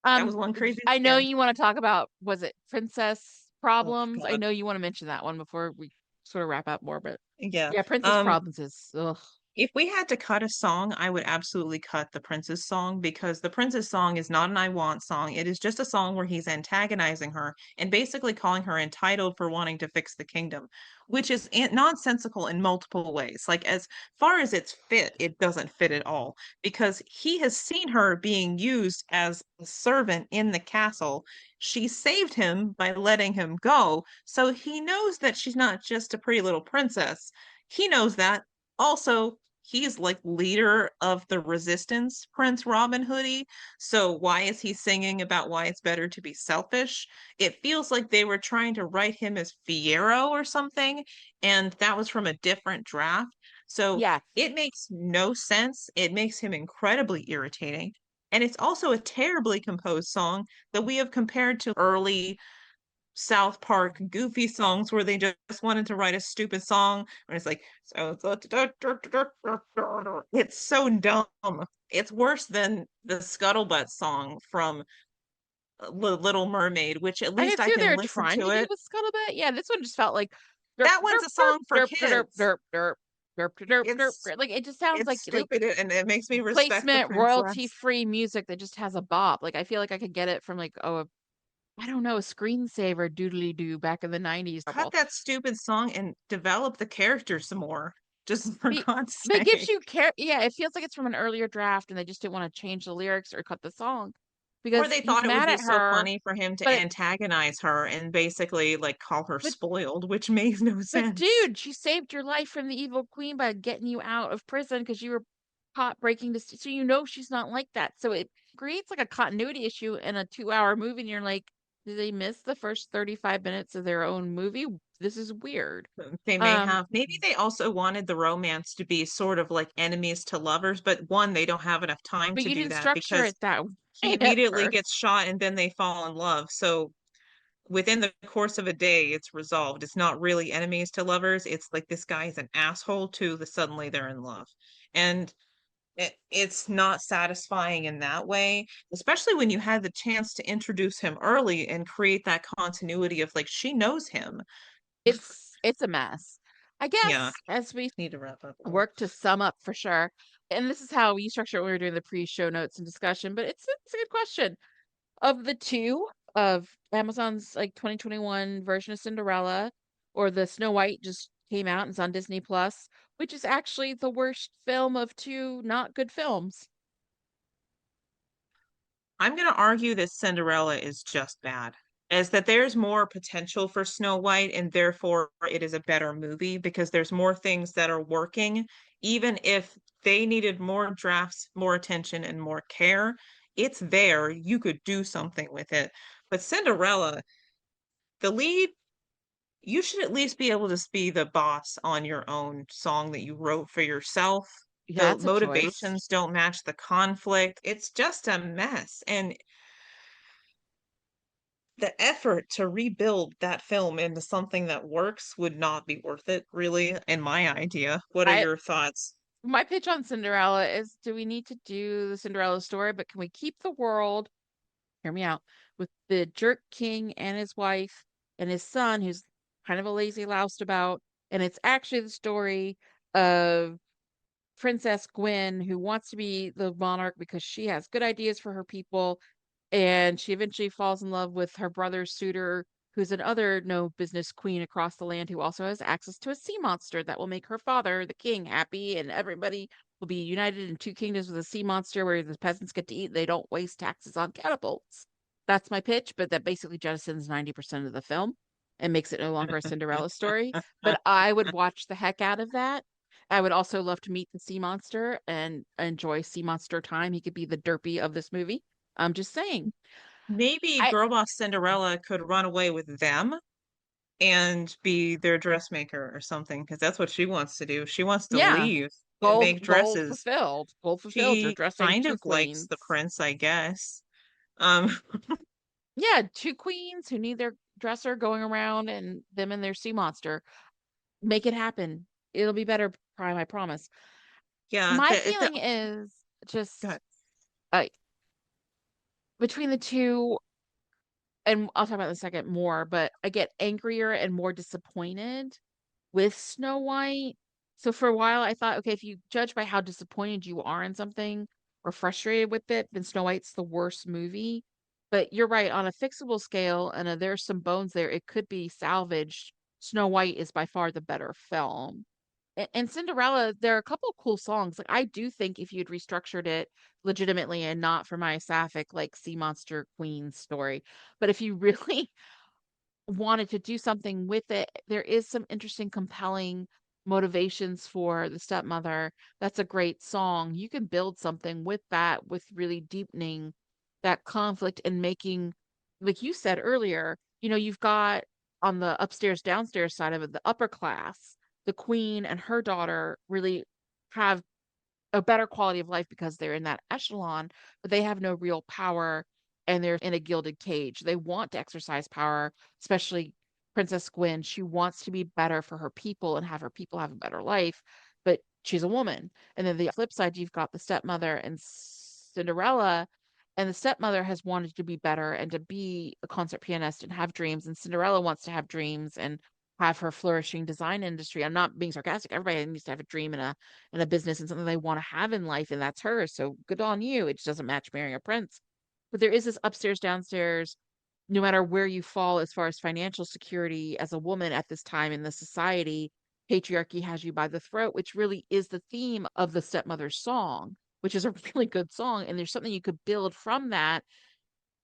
[SPEAKER 2] That was one crazy
[SPEAKER 1] I know
[SPEAKER 2] weekend.
[SPEAKER 1] you want to talk about, was it Princess
[SPEAKER 2] Oh
[SPEAKER 1] Problems? I
[SPEAKER 2] God.
[SPEAKER 1] know you want to mention that one before we sort of wrap up more, but
[SPEAKER 2] Yeah.
[SPEAKER 1] yeah, Princess
[SPEAKER 2] Um,
[SPEAKER 1] Problems is ugh.
[SPEAKER 2] If we had to cut a song, I would absolutely cut the Prince's song because the Prince's song is not an I Want song. It is just a song where he's antagonizing her and basically calling her entitled for wanting to fix the kingdom, which is nonsensical in multiple ways. Like, as far as it's fit, it doesn't fit at all because he has seen her being used as a servant in the castle. She saved him by letting him go. So he knows that she's not just a pretty little princess. He knows that. Also, he's like leader of the resistance, Prince Robin Hoodie. So why is he singing about why it's better to be selfish? It feels like they were trying to write him as Fiero or something, and that was from a different draft. So
[SPEAKER 1] Yes.
[SPEAKER 2] it makes no sense. It makes him incredibly irritating. And it's also a terribly composed song that we have compared to early South Park goofy songs where they just wanted to write a stupid song and it's like it's so dumb. It's worse than the Scuttlebutt song from Little Mermaid, which at
[SPEAKER 1] I can
[SPEAKER 2] least I
[SPEAKER 1] see what
[SPEAKER 2] can
[SPEAKER 1] they're
[SPEAKER 2] listen
[SPEAKER 1] trying to
[SPEAKER 2] to
[SPEAKER 1] do
[SPEAKER 2] it.
[SPEAKER 1] with Scuttlebutt. Yeah, this one just felt like derp
[SPEAKER 2] That one's
[SPEAKER 1] derp
[SPEAKER 2] a
[SPEAKER 1] derp
[SPEAKER 2] song for
[SPEAKER 1] derp derp
[SPEAKER 2] kids.
[SPEAKER 1] derp derp derp derp derp
[SPEAKER 2] It's
[SPEAKER 1] derp. Like it just sounds
[SPEAKER 2] it's
[SPEAKER 1] like
[SPEAKER 2] stupid and it makes me respect the
[SPEAKER 1] placement
[SPEAKER 2] prince
[SPEAKER 1] royalty
[SPEAKER 2] less.
[SPEAKER 1] free music that just has a bop. Like I feel like I could get it from like I don't know, a screensaver doodly doo back in the 90s.
[SPEAKER 2] Cut that stupid song and develop the character some more. Just for
[SPEAKER 1] But,
[SPEAKER 2] God's
[SPEAKER 1] but it gives
[SPEAKER 2] sake.
[SPEAKER 1] you care. Yeah, it feels like it's from an earlier draft and they just didn't want to change the lyrics or cut the song
[SPEAKER 2] Or
[SPEAKER 1] because
[SPEAKER 2] they
[SPEAKER 1] he's
[SPEAKER 2] thought it would
[SPEAKER 1] mad
[SPEAKER 2] be
[SPEAKER 1] at
[SPEAKER 2] so
[SPEAKER 1] her,
[SPEAKER 2] funny for him to
[SPEAKER 1] but
[SPEAKER 2] antagonize her and basically like call her
[SPEAKER 1] but
[SPEAKER 2] spoiled, which makes no
[SPEAKER 1] but
[SPEAKER 2] sense.
[SPEAKER 1] dude, she saved your life from the evil queen by getting you out of prison because you were caught breaking the so you know she's not like that. So it creates like a continuity issue in a 2 hour movie and you're like, did they miss the first 35 minutes of their own movie? This is weird.
[SPEAKER 2] They may
[SPEAKER 1] Um,
[SPEAKER 2] have, maybe they also wanted the romance to be sort of like enemies to lovers, but one, they don't have enough time
[SPEAKER 1] but
[SPEAKER 2] to
[SPEAKER 1] you
[SPEAKER 2] do
[SPEAKER 1] didn't
[SPEAKER 2] that
[SPEAKER 1] structure
[SPEAKER 2] because
[SPEAKER 1] it that
[SPEAKER 2] he
[SPEAKER 1] way at
[SPEAKER 2] immediately
[SPEAKER 1] first.
[SPEAKER 2] gets shot and then they fall in love. So within the course of a day, it's resolved. It's not really enemies to lovers. It's like this guy is an asshole to the suddenly they're in love. And it's not satisfying in that way, especially when you had the chance to introduce him early and create that continuity of like she knows him.
[SPEAKER 1] It's a mess. I
[SPEAKER 2] Yeah,
[SPEAKER 1] guess as we
[SPEAKER 2] need to wrap up though.
[SPEAKER 1] work to sum up for sure, and this is how we structure it when we were doing the pre-show notes and discussion, but it's a good question. Of the two, of Amazon's like 2021 version of Cinderella or the Snow White just came out and it's on Disney Plus, which is actually the worst film of two not good films.
[SPEAKER 2] I'm going to argue that Cinderella is just bad, as that there's more potential for Snow White and therefore it is a better movie because there's more things that are working, even if they needed more drafts, more attention, and more care. It's there. You could do something with it. But Cinderella, the lead, you should at least be able to be the boss on your own song that you wrote for yourself. The
[SPEAKER 1] That's a choice.
[SPEAKER 2] motivations don't match the conflict. It's just a mess. And the effort to rebuild that film into something that works would not be worth it, really, in my idea. What are
[SPEAKER 1] I
[SPEAKER 2] your thoughts?
[SPEAKER 1] My pitch on Cinderella is, do we need to do the Cinderella story, but can we keep the world, hear me out, with the jerk king and his wife and his son, who's kind of a lazy loused about, and it's actually the story of Princess Gwen, who wants to be the monarch because she has good ideas for her people, and she eventually falls in love with her brother's suitor, who's another no business queen across the land who also has access to a sea monster that will make her father, the king, happy, and everybody will be united in two kingdoms with a sea monster where the peasants get to eat. They don't waste taxes on catapults. That's my pitch, but that basically jettisons 90% of the film and makes it no longer a Cinderella story. But I would watch the heck out of that. I would also love to meet the sea monster and enjoy sea monster time. He could be the derpy of this movie. I'm just saying.
[SPEAKER 2] Maybe
[SPEAKER 1] I
[SPEAKER 2] Girl Boss Cinderella could run away with them and be their dressmaker or something, because that's what she wants to do. She wants to
[SPEAKER 1] Yeah,
[SPEAKER 2] leave and
[SPEAKER 1] goal
[SPEAKER 2] make
[SPEAKER 1] goal
[SPEAKER 2] dresses.
[SPEAKER 1] fulfilled. Goal fulfilled. You're
[SPEAKER 2] She
[SPEAKER 1] dressing
[SPEAKER 2] kind
[SPEAKER 1] two
[SPEAKER 2] of likes the
[SPEAKER 1] queens.
[SPEAKER 2] prince, I guess. Um,
[SPEAKER 1] Yeah, two queens who need their dresser going around and them and their sea monster. Make it happen. It'll be better, Prime, I promise.
[SPEAKER 2] yeah,
[SPEAKER 1] My feeling is just
[SPEAKER 2] God.
[SPEAKER 1] uh, between the two, and I'll talk about it in a second more, but I get angrier and more disappointed with Snow White. So for a while, I thought, okay, if you judge by how disappointed you are in something or frustrated with it, then Snow White's the worst movie. But you're right, on a fixable scale, and there's some bones there, it could be salvaged. Snow White is by far the better film. And Cinderella, there are a couple of cool songs. Like I do think if you'd restructured it legitimately and not for my sapphic like sea monster queen story, but if you really wanted to do something with it, there is some interesting, compelling motivations for the stepmother. That's a great song. You can build something with that, with really deepening that conflict and making, like you said earlier, you've got on the upstairs, downstairs side of it, the upper class, the queen and her daughter really have a better quality of life because they're in that echelon, but they have no real power and they're in a gilded cage. They want to exercise power, especially Princess Gwen. She wants to be better for her people and have her people have a better life, but she's a woman. And then the flip side, you've got the stepmother and Cinderella. And the stepmother has wanted to be better and to be a concert pianist and have dreams. And Cinderella wants to have dreams and have her flourishing design industry. I'm not being sarcastic. Everybody needs to have a dream and a business and something they want to have in life, and that's hers. So good on you. It just doesn't match marrying a prince. But there is this upstairs, downstairs, no matter where you fall as far as financial security as a woman at this time in the society, patriarchy has you by the throat, which really is the theme of the stepmother's song, which is a really good song. And there's something you could build from that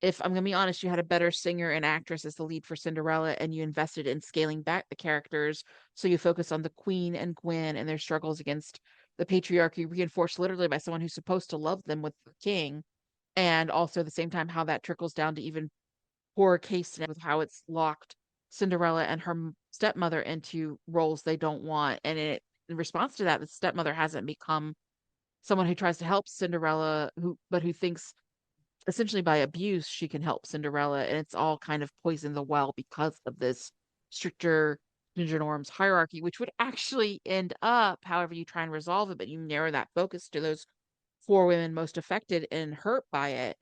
[SPEAKER 1] if I'm gonna be honest, you had a better singer and actress as the lead for Cinderella, and you invested in scaling back the characters, so you focus on the Queen and Gwen and their struggles against the patriarchy, reinforced literally by someone who's supposed to love them with the king, and also at the same time how that trickles down to even poorer case with how it's locked Cinderella and her stepmother into roles they don't want, and in response to that, the stepmother hasn't become someone who tries to help Cinderella, who thinks essentially by abuse she can help Cinderella, and it's all kind of poison the well because of this stricter gender norms hierarchy, which would actually end up, however you try and resolve it, but you narrow that focus to those four women most affected and hurt by it,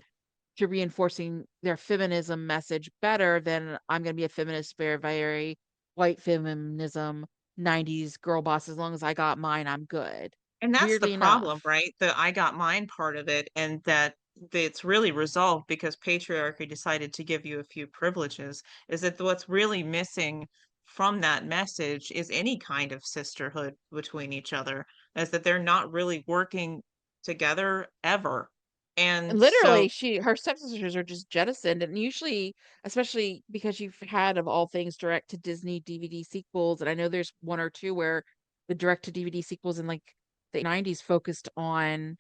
[SPEAKER 1] to reinforcing their feminism message better than I'm going to be a feminist, very white feminism, 90s girl boss. As long as I got mine, I'm good.
[SPEAKER 2] And that's the
[SPEAKER 1] Weirdly
[SPEAKER 2] problem,
[SPEAKER 1] enough.
[SPEAKER 2] right? The I got mine part of it, and that it's really resolved because patriarchy decided to give you a few privileges, is that what's really missing from that message is any kind of sisterhood between each other, is that they're not really working together ever. And
[SPEAKER 1] Literally,
[SPEAKER 2] so
[SPEAKER 1] her stepsisters are just jettisoned, and usually, especially because you've had of all things direct to Disney DVD sequels, and I know there's one or two where the direct to DVD sequels in like the 90s focused on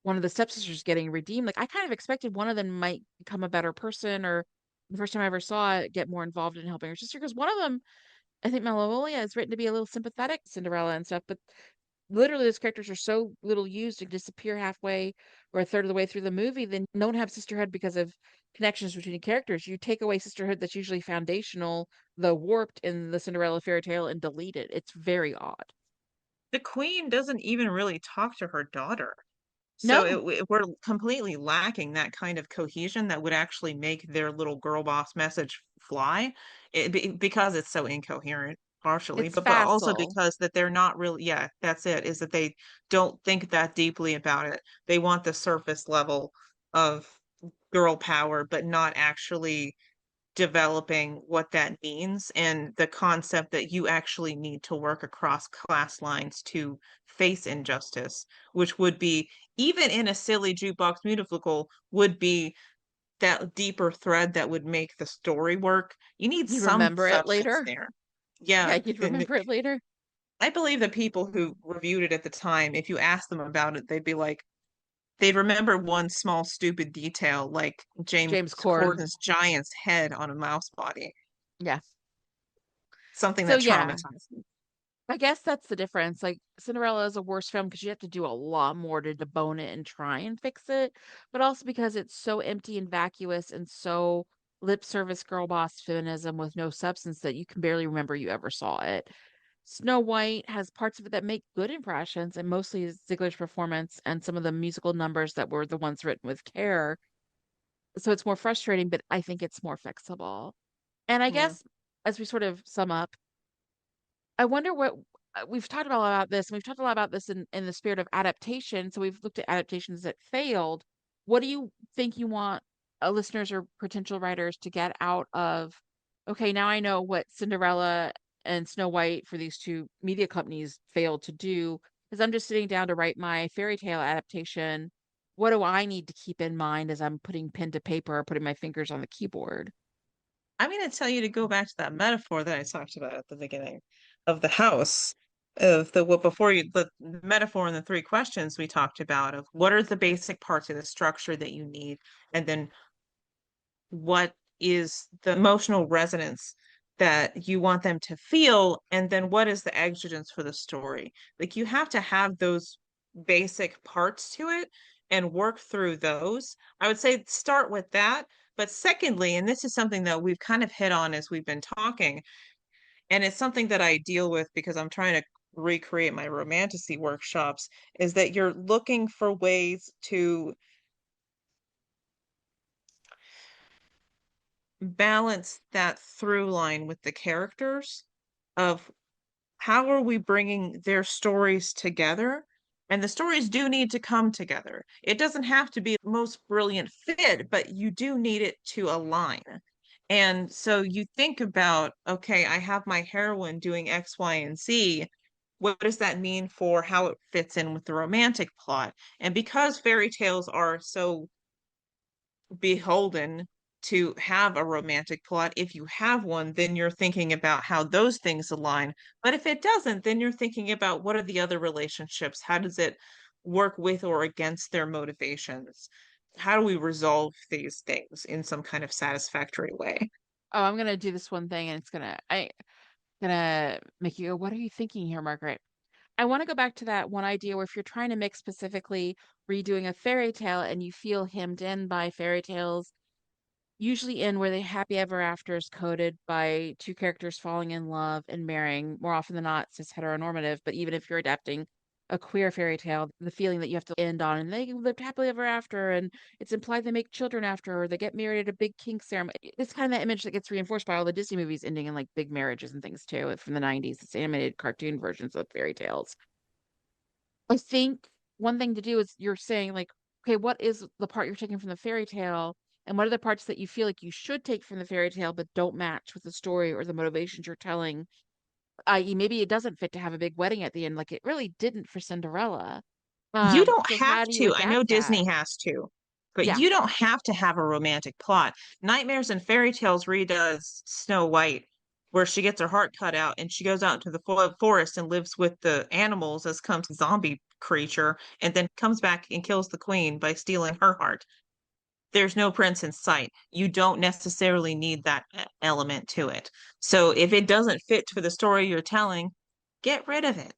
[SPEAKER 1] one of the stepsisters getting redeemed. Like I kind of expected one of them might become a better person, or the first time I ever saw it, get more involved in helping her sister. Because one of them, I think Malvolia, is written to be a little sympathetic to Cinderella and stuff, but literally those characters are so little used and disappear halfway or a third of the way through the movie, then you don't have sisterhood because of connections between the characters. You take away sisterhood that's usually foundational, though warped in the Cinderella fairy tale, and delete it. It's very odd.
[SPEAKER 2] the queen doesn't even really talk to her daughter. So
[SPEAKER 1] No,
[SPEAKER 2] we're completely lacking that kind of cohesion that would actually make their little girl boss message fly, because it's so incoherent, partially,
[SPEAKER 1] it's
[SPEAKER 2] but also
[SPEAKER 1] facile.
[SPEAKER 2] because that they're not really, yeah, that's it, is that they don't think that deeply about it. They want the surface level of girl power, but not actually developing what that means and the concept that you actually need to work across class lines to face injustice, which would be, even in a silly jukebox musical, would be that deeper thread that would make the story work. You need
[SPEAKER 1] You
[SPEAKER 2] some
[SPEAKER 1] remember it
[SPEAKER 2] substance
[SPEAKER 1] later.
[SPEAKER 2] there.
[SPEAKER 1] Yeah,
[SPEAKER 2] Yeah,
[SPEAKER 1] you'd
[SPEAKER 2] and
[SPEAKER 1] remember it later.
[SPEAKER 2] I believe the people who reviewed it at the time, if you asked them about it, they'd be like, they'd remember one small stupid detail, like James
[SPEAKER 1] James Corden.
[SPEAKER 2] Corden's giant's head on a mouse body,
[SPEAKER 1] Yeah.
[SPEAKER 2] something
[SPEAKER 1] So
[SPEAKER 2] that
[SPEAKER 1] yeah,
[SPEAKER 2] traumatized me.
[SPEAKER 1] I guess that's the difference. Like Cinderella is a worse film because you have to do a lot more to debone it and try and fix it, but also because it's so empty and vacuous and so lip service girl boss feminism with no substance that you can barely remember you ever saw it. Snow White has parts of it that make good impressions, and mostly is Ziegler's performance and some of the musical numbers that were the ones written with care. So it's more frustrating, but I think it's more fixable. And I
[SPEAKER 2] Yeah.
[SPEAKER 1] guess as we sort of sum up, I wonder what we've talked about this, and we've talked a lot about this in the spirit of adaptation. So we've looked at adaptations that failed. What do you think you want listeners or potential writers to get out of? Okay, now I know what Cinderella and Snow White for these two media companies failed to do. As I'm just sitting down to write my fairy tale adaptation, what do I need to keep in mind as I'm putting pen to paper or putting my fingers on the keyboard?
[SPEAKER 2] I'm going to tell you to go back to that metaphor that I talked about at the beginning of the house, of the what before you the metaphor and the three questions we talked about of what are the basic parts of the structure that you need, and then what is the emotional resonance that you want them to feel, and then what is the exigence for the story. Like you have to have those basic parts to it and work through those. I would say start with that. But secondly, and this is something that we've kind of hit on as we've been talking, and it's something that I deal with because I'm trying to recreate my romantasy workshops, is that you're looking for ways to balance that through line with the characters of how are we bringing their stories together? And the stories do need to come together. It doesn't have to be the most brilliant fit, but you do need it to align. And so you think about, okay, I have my heroine doing X, Y, and Z. What does that mean for how it fits in with the romantic plot? And because fairy tales are so beholden to have a romantic plot. If you have one, then you're thinking about how those things align. But if it doesn't, then you're thinking about what are the other relationships? How does it work with or against their motivations? How do we resolve these things in some kind of satisfactory way?
[SPEAKER 1] Oh, I'm gonna do this one thing, and gonna make you go, what are you thinking here, Margaret? I want to go back to that one idea where if you're trying to mix specifically redoing a fairy tale and you feel hemmed in by fairy tales usually end where the happy ever after is coded by two characters falling in love and marrying, more often than not, cis heteronormative. But even if you're adapting a queer fairy tale, the feeling that you have to end on, and they lived happily ever after, and it's implied they make children after, or they get married at a big kink ceremony. It's kind of that image that gets reinforced by all the Disney movies ending in like big marriages and things too, from the 90s, it's animated cartoon versions of fairy tales. I think one thing to do is you're saying like, okay, what is the part you're taking from the fairy tale, and what are the parts that you feel like you should take from the fairy tale but don't match with the story or the motivations you're telling? I.e., maybe it doesn't fit to have a big wedding at the end, like it really didn't for Cinderella.
[SPEAKER 2] You don't
[SPEAKER 1] So
[SPEAKER 2] have
[SPEAKER 1] how do you
[SPEAKER 2] to. I know
[SPEAKER 1] adapt that?
[SPEAKER 2] Disney has to, but
[SPEAKER 1] Yeah.
[SPEAKER 2] you don't have to have a romantic plot. Nightmares and Fairy Tales redoes Snow White, where she gets her heart cut out and she goes out into the forest and lives with the animals as comes zombie creature, and then comes back and kills the queen by stealing her heart. There's no prince in sight. You don't necessarily need that element to it. So if it doesn't fit for the story you're telling, get rid of it.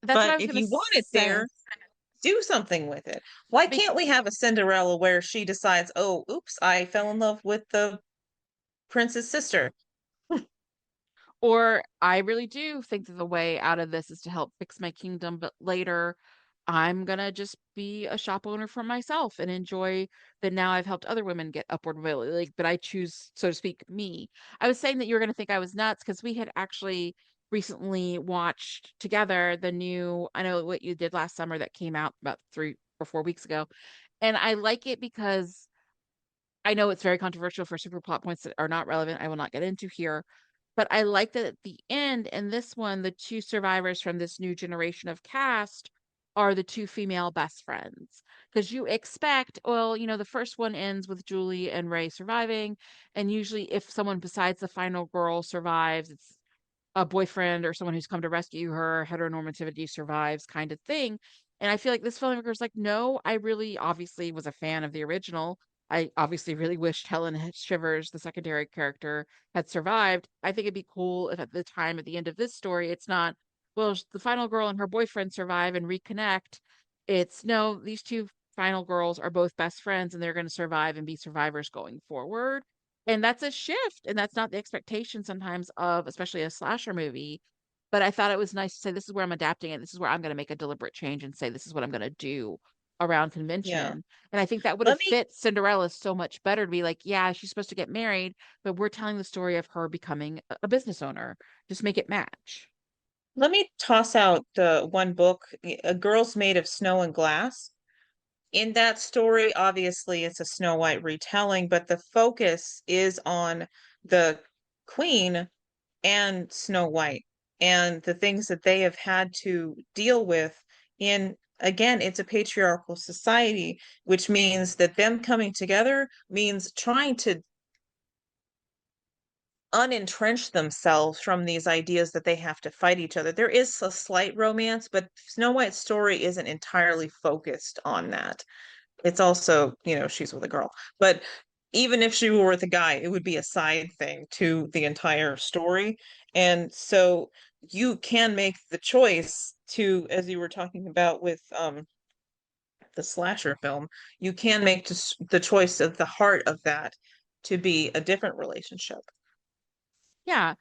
[SPEAKER 1] That's what I
[SPEAKER 2] But
[SPEAKER 1] was
[SPEAKER 2] if
[SPEAKER 1] gonna
[SPEAKER 2] you want it
[SPEAKER 1] say.
[SPEAKER 2] there, do something with it. Why
[SPEAKER 1] Be-
[SPEAKER 2] can't we have a Cinderella where she decides, oh, oops, I fell in love with the prince's sister?
[SPEAKER 1] Or I really do think that the way out of this is to help fix my kingdom, but later I'm gonna just be a shop owner for myself and enjoy that now I've helped other women get upward mobility. Like, but I choose, so to speak, me. I was saying that you were gonna think I was nuts because we had actually recently watched together the new, I know what you did last summer that came out about 3 or 4 weeks ago. And I like it because I know it's very controversial for super plot points that are not relevant. I will not get into here. But I like that at the end, in this one, the two survivors from this new generation of cast are the two female best friends. Because you expect, well, the first one ends with Julie and Ray surviving. And usually, if someone besides the final girl survives, it's a boyfriend or someone who's come to rescue her, heteronormativity survives kind of thing. And I feel like this filmmaker is like, no, I really obviously was a fan of the original. I obviously really wished Helen Shivers, the secondary character, had survived. I think it'd be cool if at the time, at the end of this story, it's not, well, the final girl and her boyfriend survive and reconnect. It's no, these two final girls are both best friends and they're going to survive and be survivors going forward. And that's a shift, and that's not the expectation sometimes of especially a slasher movie. But I thought it was nice to say, this is where I'm adapting it. This is where I'm going to make a deliberate change and say, this is what I'm going to do around
[SPEAKER 2] Yeah.
[SPEAKER 1] convention. And I think that would have
[SPEAKER 2] Let me
[SPEAKER 1] fit Cinderella so much better to be like, yeah, she's supposed to get married, but we're telling the story of her becoming a business owner. Just make it match.
[SPEAKER 2] Let me toss out the one book, A Girl's Made of Snow and Glass. In that story, obviously, it's a Snow White retelling, but the focus is on the queen and Snow White and the things that they have had to deal with in, again, it's a patriarchal society, which means that them coming together means trying to unentrench themselves from these ideas that they have to fight each other. There is a slight romance, but Snow White's story isn't entirely focused on that. It's also, she's with a girl. But even if she were with a guy, it would be a side thing to the entire story. And so you can make the choice to, as you were talking about with the slasher film, you can make the choice of the heart of that to be a different relationship.
[SPEAKER 1] Yeah.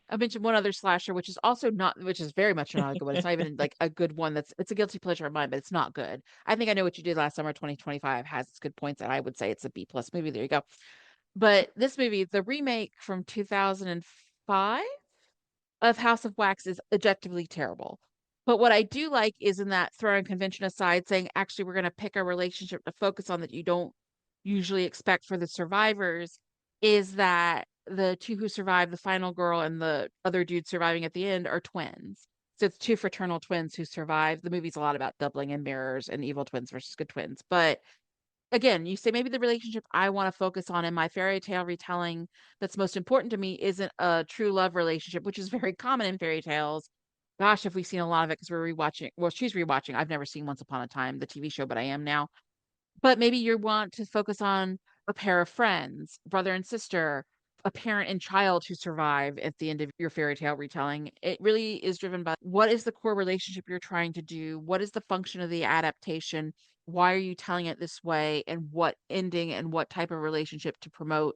[SPEAKER 1] I mentioned one other slasher, which is also not, which is very much not a good one. It's not even like a good one. It's a guilty pleasure of mine, but it's not good. I think I Know What You Did Last Summer, 2025 has its good points, and I would say it's a B plus movie. There you go. But this movie, the remake from 2005 of House of Wax, is objectively terrible. But what I do like is in that, throwing convention aside, saying actually we're going to pick a relationship to focus on that you don't usually expect for the survivors, is that the two who survive, the final girl and the other dude surviving at the end, are twins. So it's two fraternal twins who survive. The movie's a lot about doubling and mirrors and evil twins versus good twins. But again, you say maybe the relationship I want to focus on in my fairy tale retelling that's most important to me isn't a true love relationship, which is very common in fairy tales. Gosh, have we seen a lot of it because we're rewatching. Well, she's rewatching. I've never seen Once Upon a Time, the TV show, but I am now. But maybe you want to focus on a pair of friends, brother and sister, a parent and child who survive at the end of your fairy tale retelling. It really is driven by what is the core relationship you're trying to do? What is the function of the adaptation? Why are you telling it this way? And what ending and what type of relationship to promote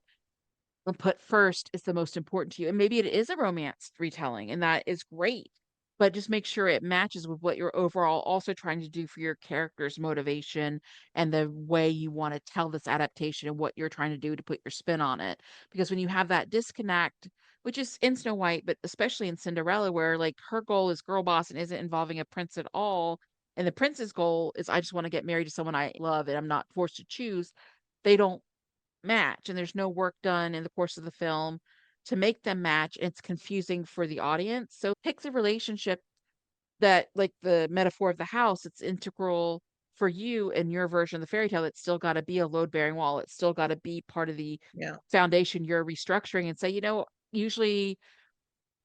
[SPEAKER 1] and put first is the most important to you. And maybe it is a romance retelling, and that is great. But just make sure it matches with what you're overall also trying to do for your character's motivation and the way you want to tell this adaptation and what you're trying to do to put your spin on it. Because when you have that disconnect, which is in Snow White, but especially in Cinderella, where like her goal is girl boss and isn't involving a prince at all, and the prince's goal is I just want to get married to someone I love and I'm not forced to choose, they don't match, and there's no work done in the course of the film to make them match. And it's confusing for the audience. So pick the relationship that, like the metaphor of the house, it's integral for you and your version of the fairy tale. It's still got to be a load bearing wall. It's still got to be part of the
[SPEAKER 2] Yeah.
[SPEAKER 1] foundation you're restructuring, and say, usually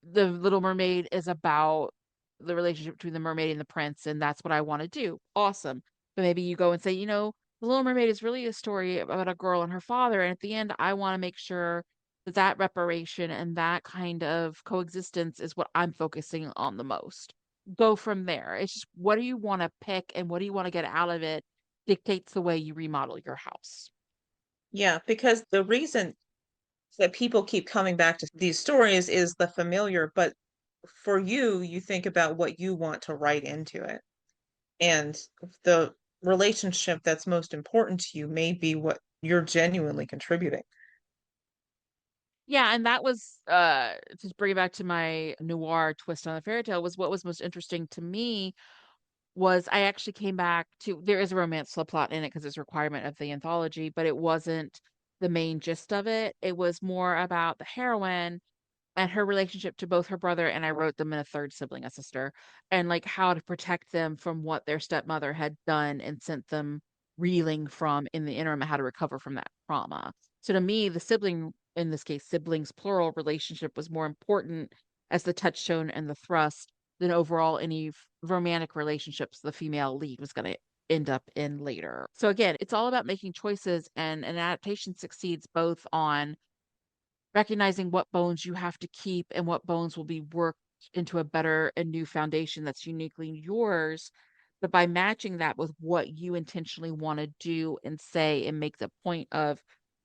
[SPEAKER 1] the Little Mermaid is about the relationship between the mermaid and the prince, and that's what I want to do. Awesome. But maybe you go and say, The Little Mermaid is really a story about a girl and her father, and at the end, I want to make sure that that reparation and that kind of coexistence is what I'm focusing on the most. Go from there. It's just, what do you want to pick and what do you want to get out of it dictates the way you remodel your house.
[SPEAKER 2] Yeah, because the reason that people keep coming back to these stories is the familiar, but for you, you think about what you want to write into it. And the relationship that's most important to you may be what you're genuinely contributing.
[SPEAKER 1] Yeah, and that was to bring it back to my noir twist on the fairy tale, was what was most interesting to me was I actually came back to, there is a romance subplot in it because it's a requirement of the anthology, but it wasn't the main gist of it. It was more about the heroine and her relationship to both her brother, and I wrote them in a third sibling, a sister, and like how to protect them from what their stepmother had done and sent them reeling from in the interim, and how to recover from that trauma. So to me, the sibling, in this case, siblings plural relationship, was more important as the touchstone and the thrust than overall any romantic relationships the female lead was going to end up in later. So again, it's all about making choices, and an adaptation succeeds both on recognizing what bones you have to keep and what bones will be worked into a better and new foundation that's uniquely yours. But by matching that with what you intentionally want to do and say and make the point of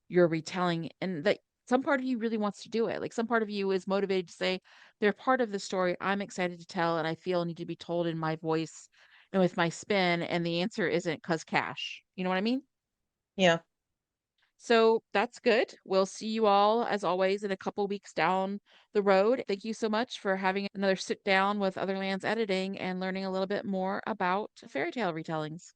[SPEAKER 1] your retelling, and that some part of you really wants to do it. Like some part of you is motivated to say, they're part of the story I'm excited to tell and I feel need to be told in my voice and with my spin. And the answer isn't cause cash. You know what I mean?
[SPEAKER 2] Yeah.
[SPEAKER 1] So that's good. We'll see you all, as always, in a couple weeks down the road. Thank you so much for having another sit down with Otherlands Editing and learning a little bit more about fairy tale retellings.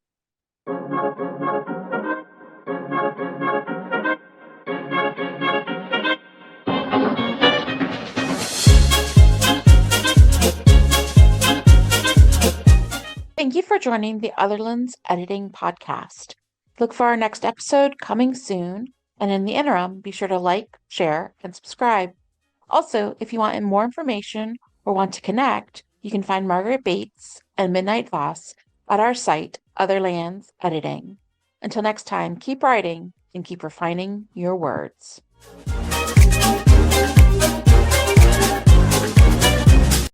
[SPEAKER 1] Thank you for joining the Otherlands Editing Podcast. Look for our next episode coming soon. And in the interim, be sure to like, share, and subscribe. Also, if you want more information or want to connect, you can find Margaret Bates and Midnight Voss at our site, Otherlands Editing. Until next time, keep writing and keep refining your words.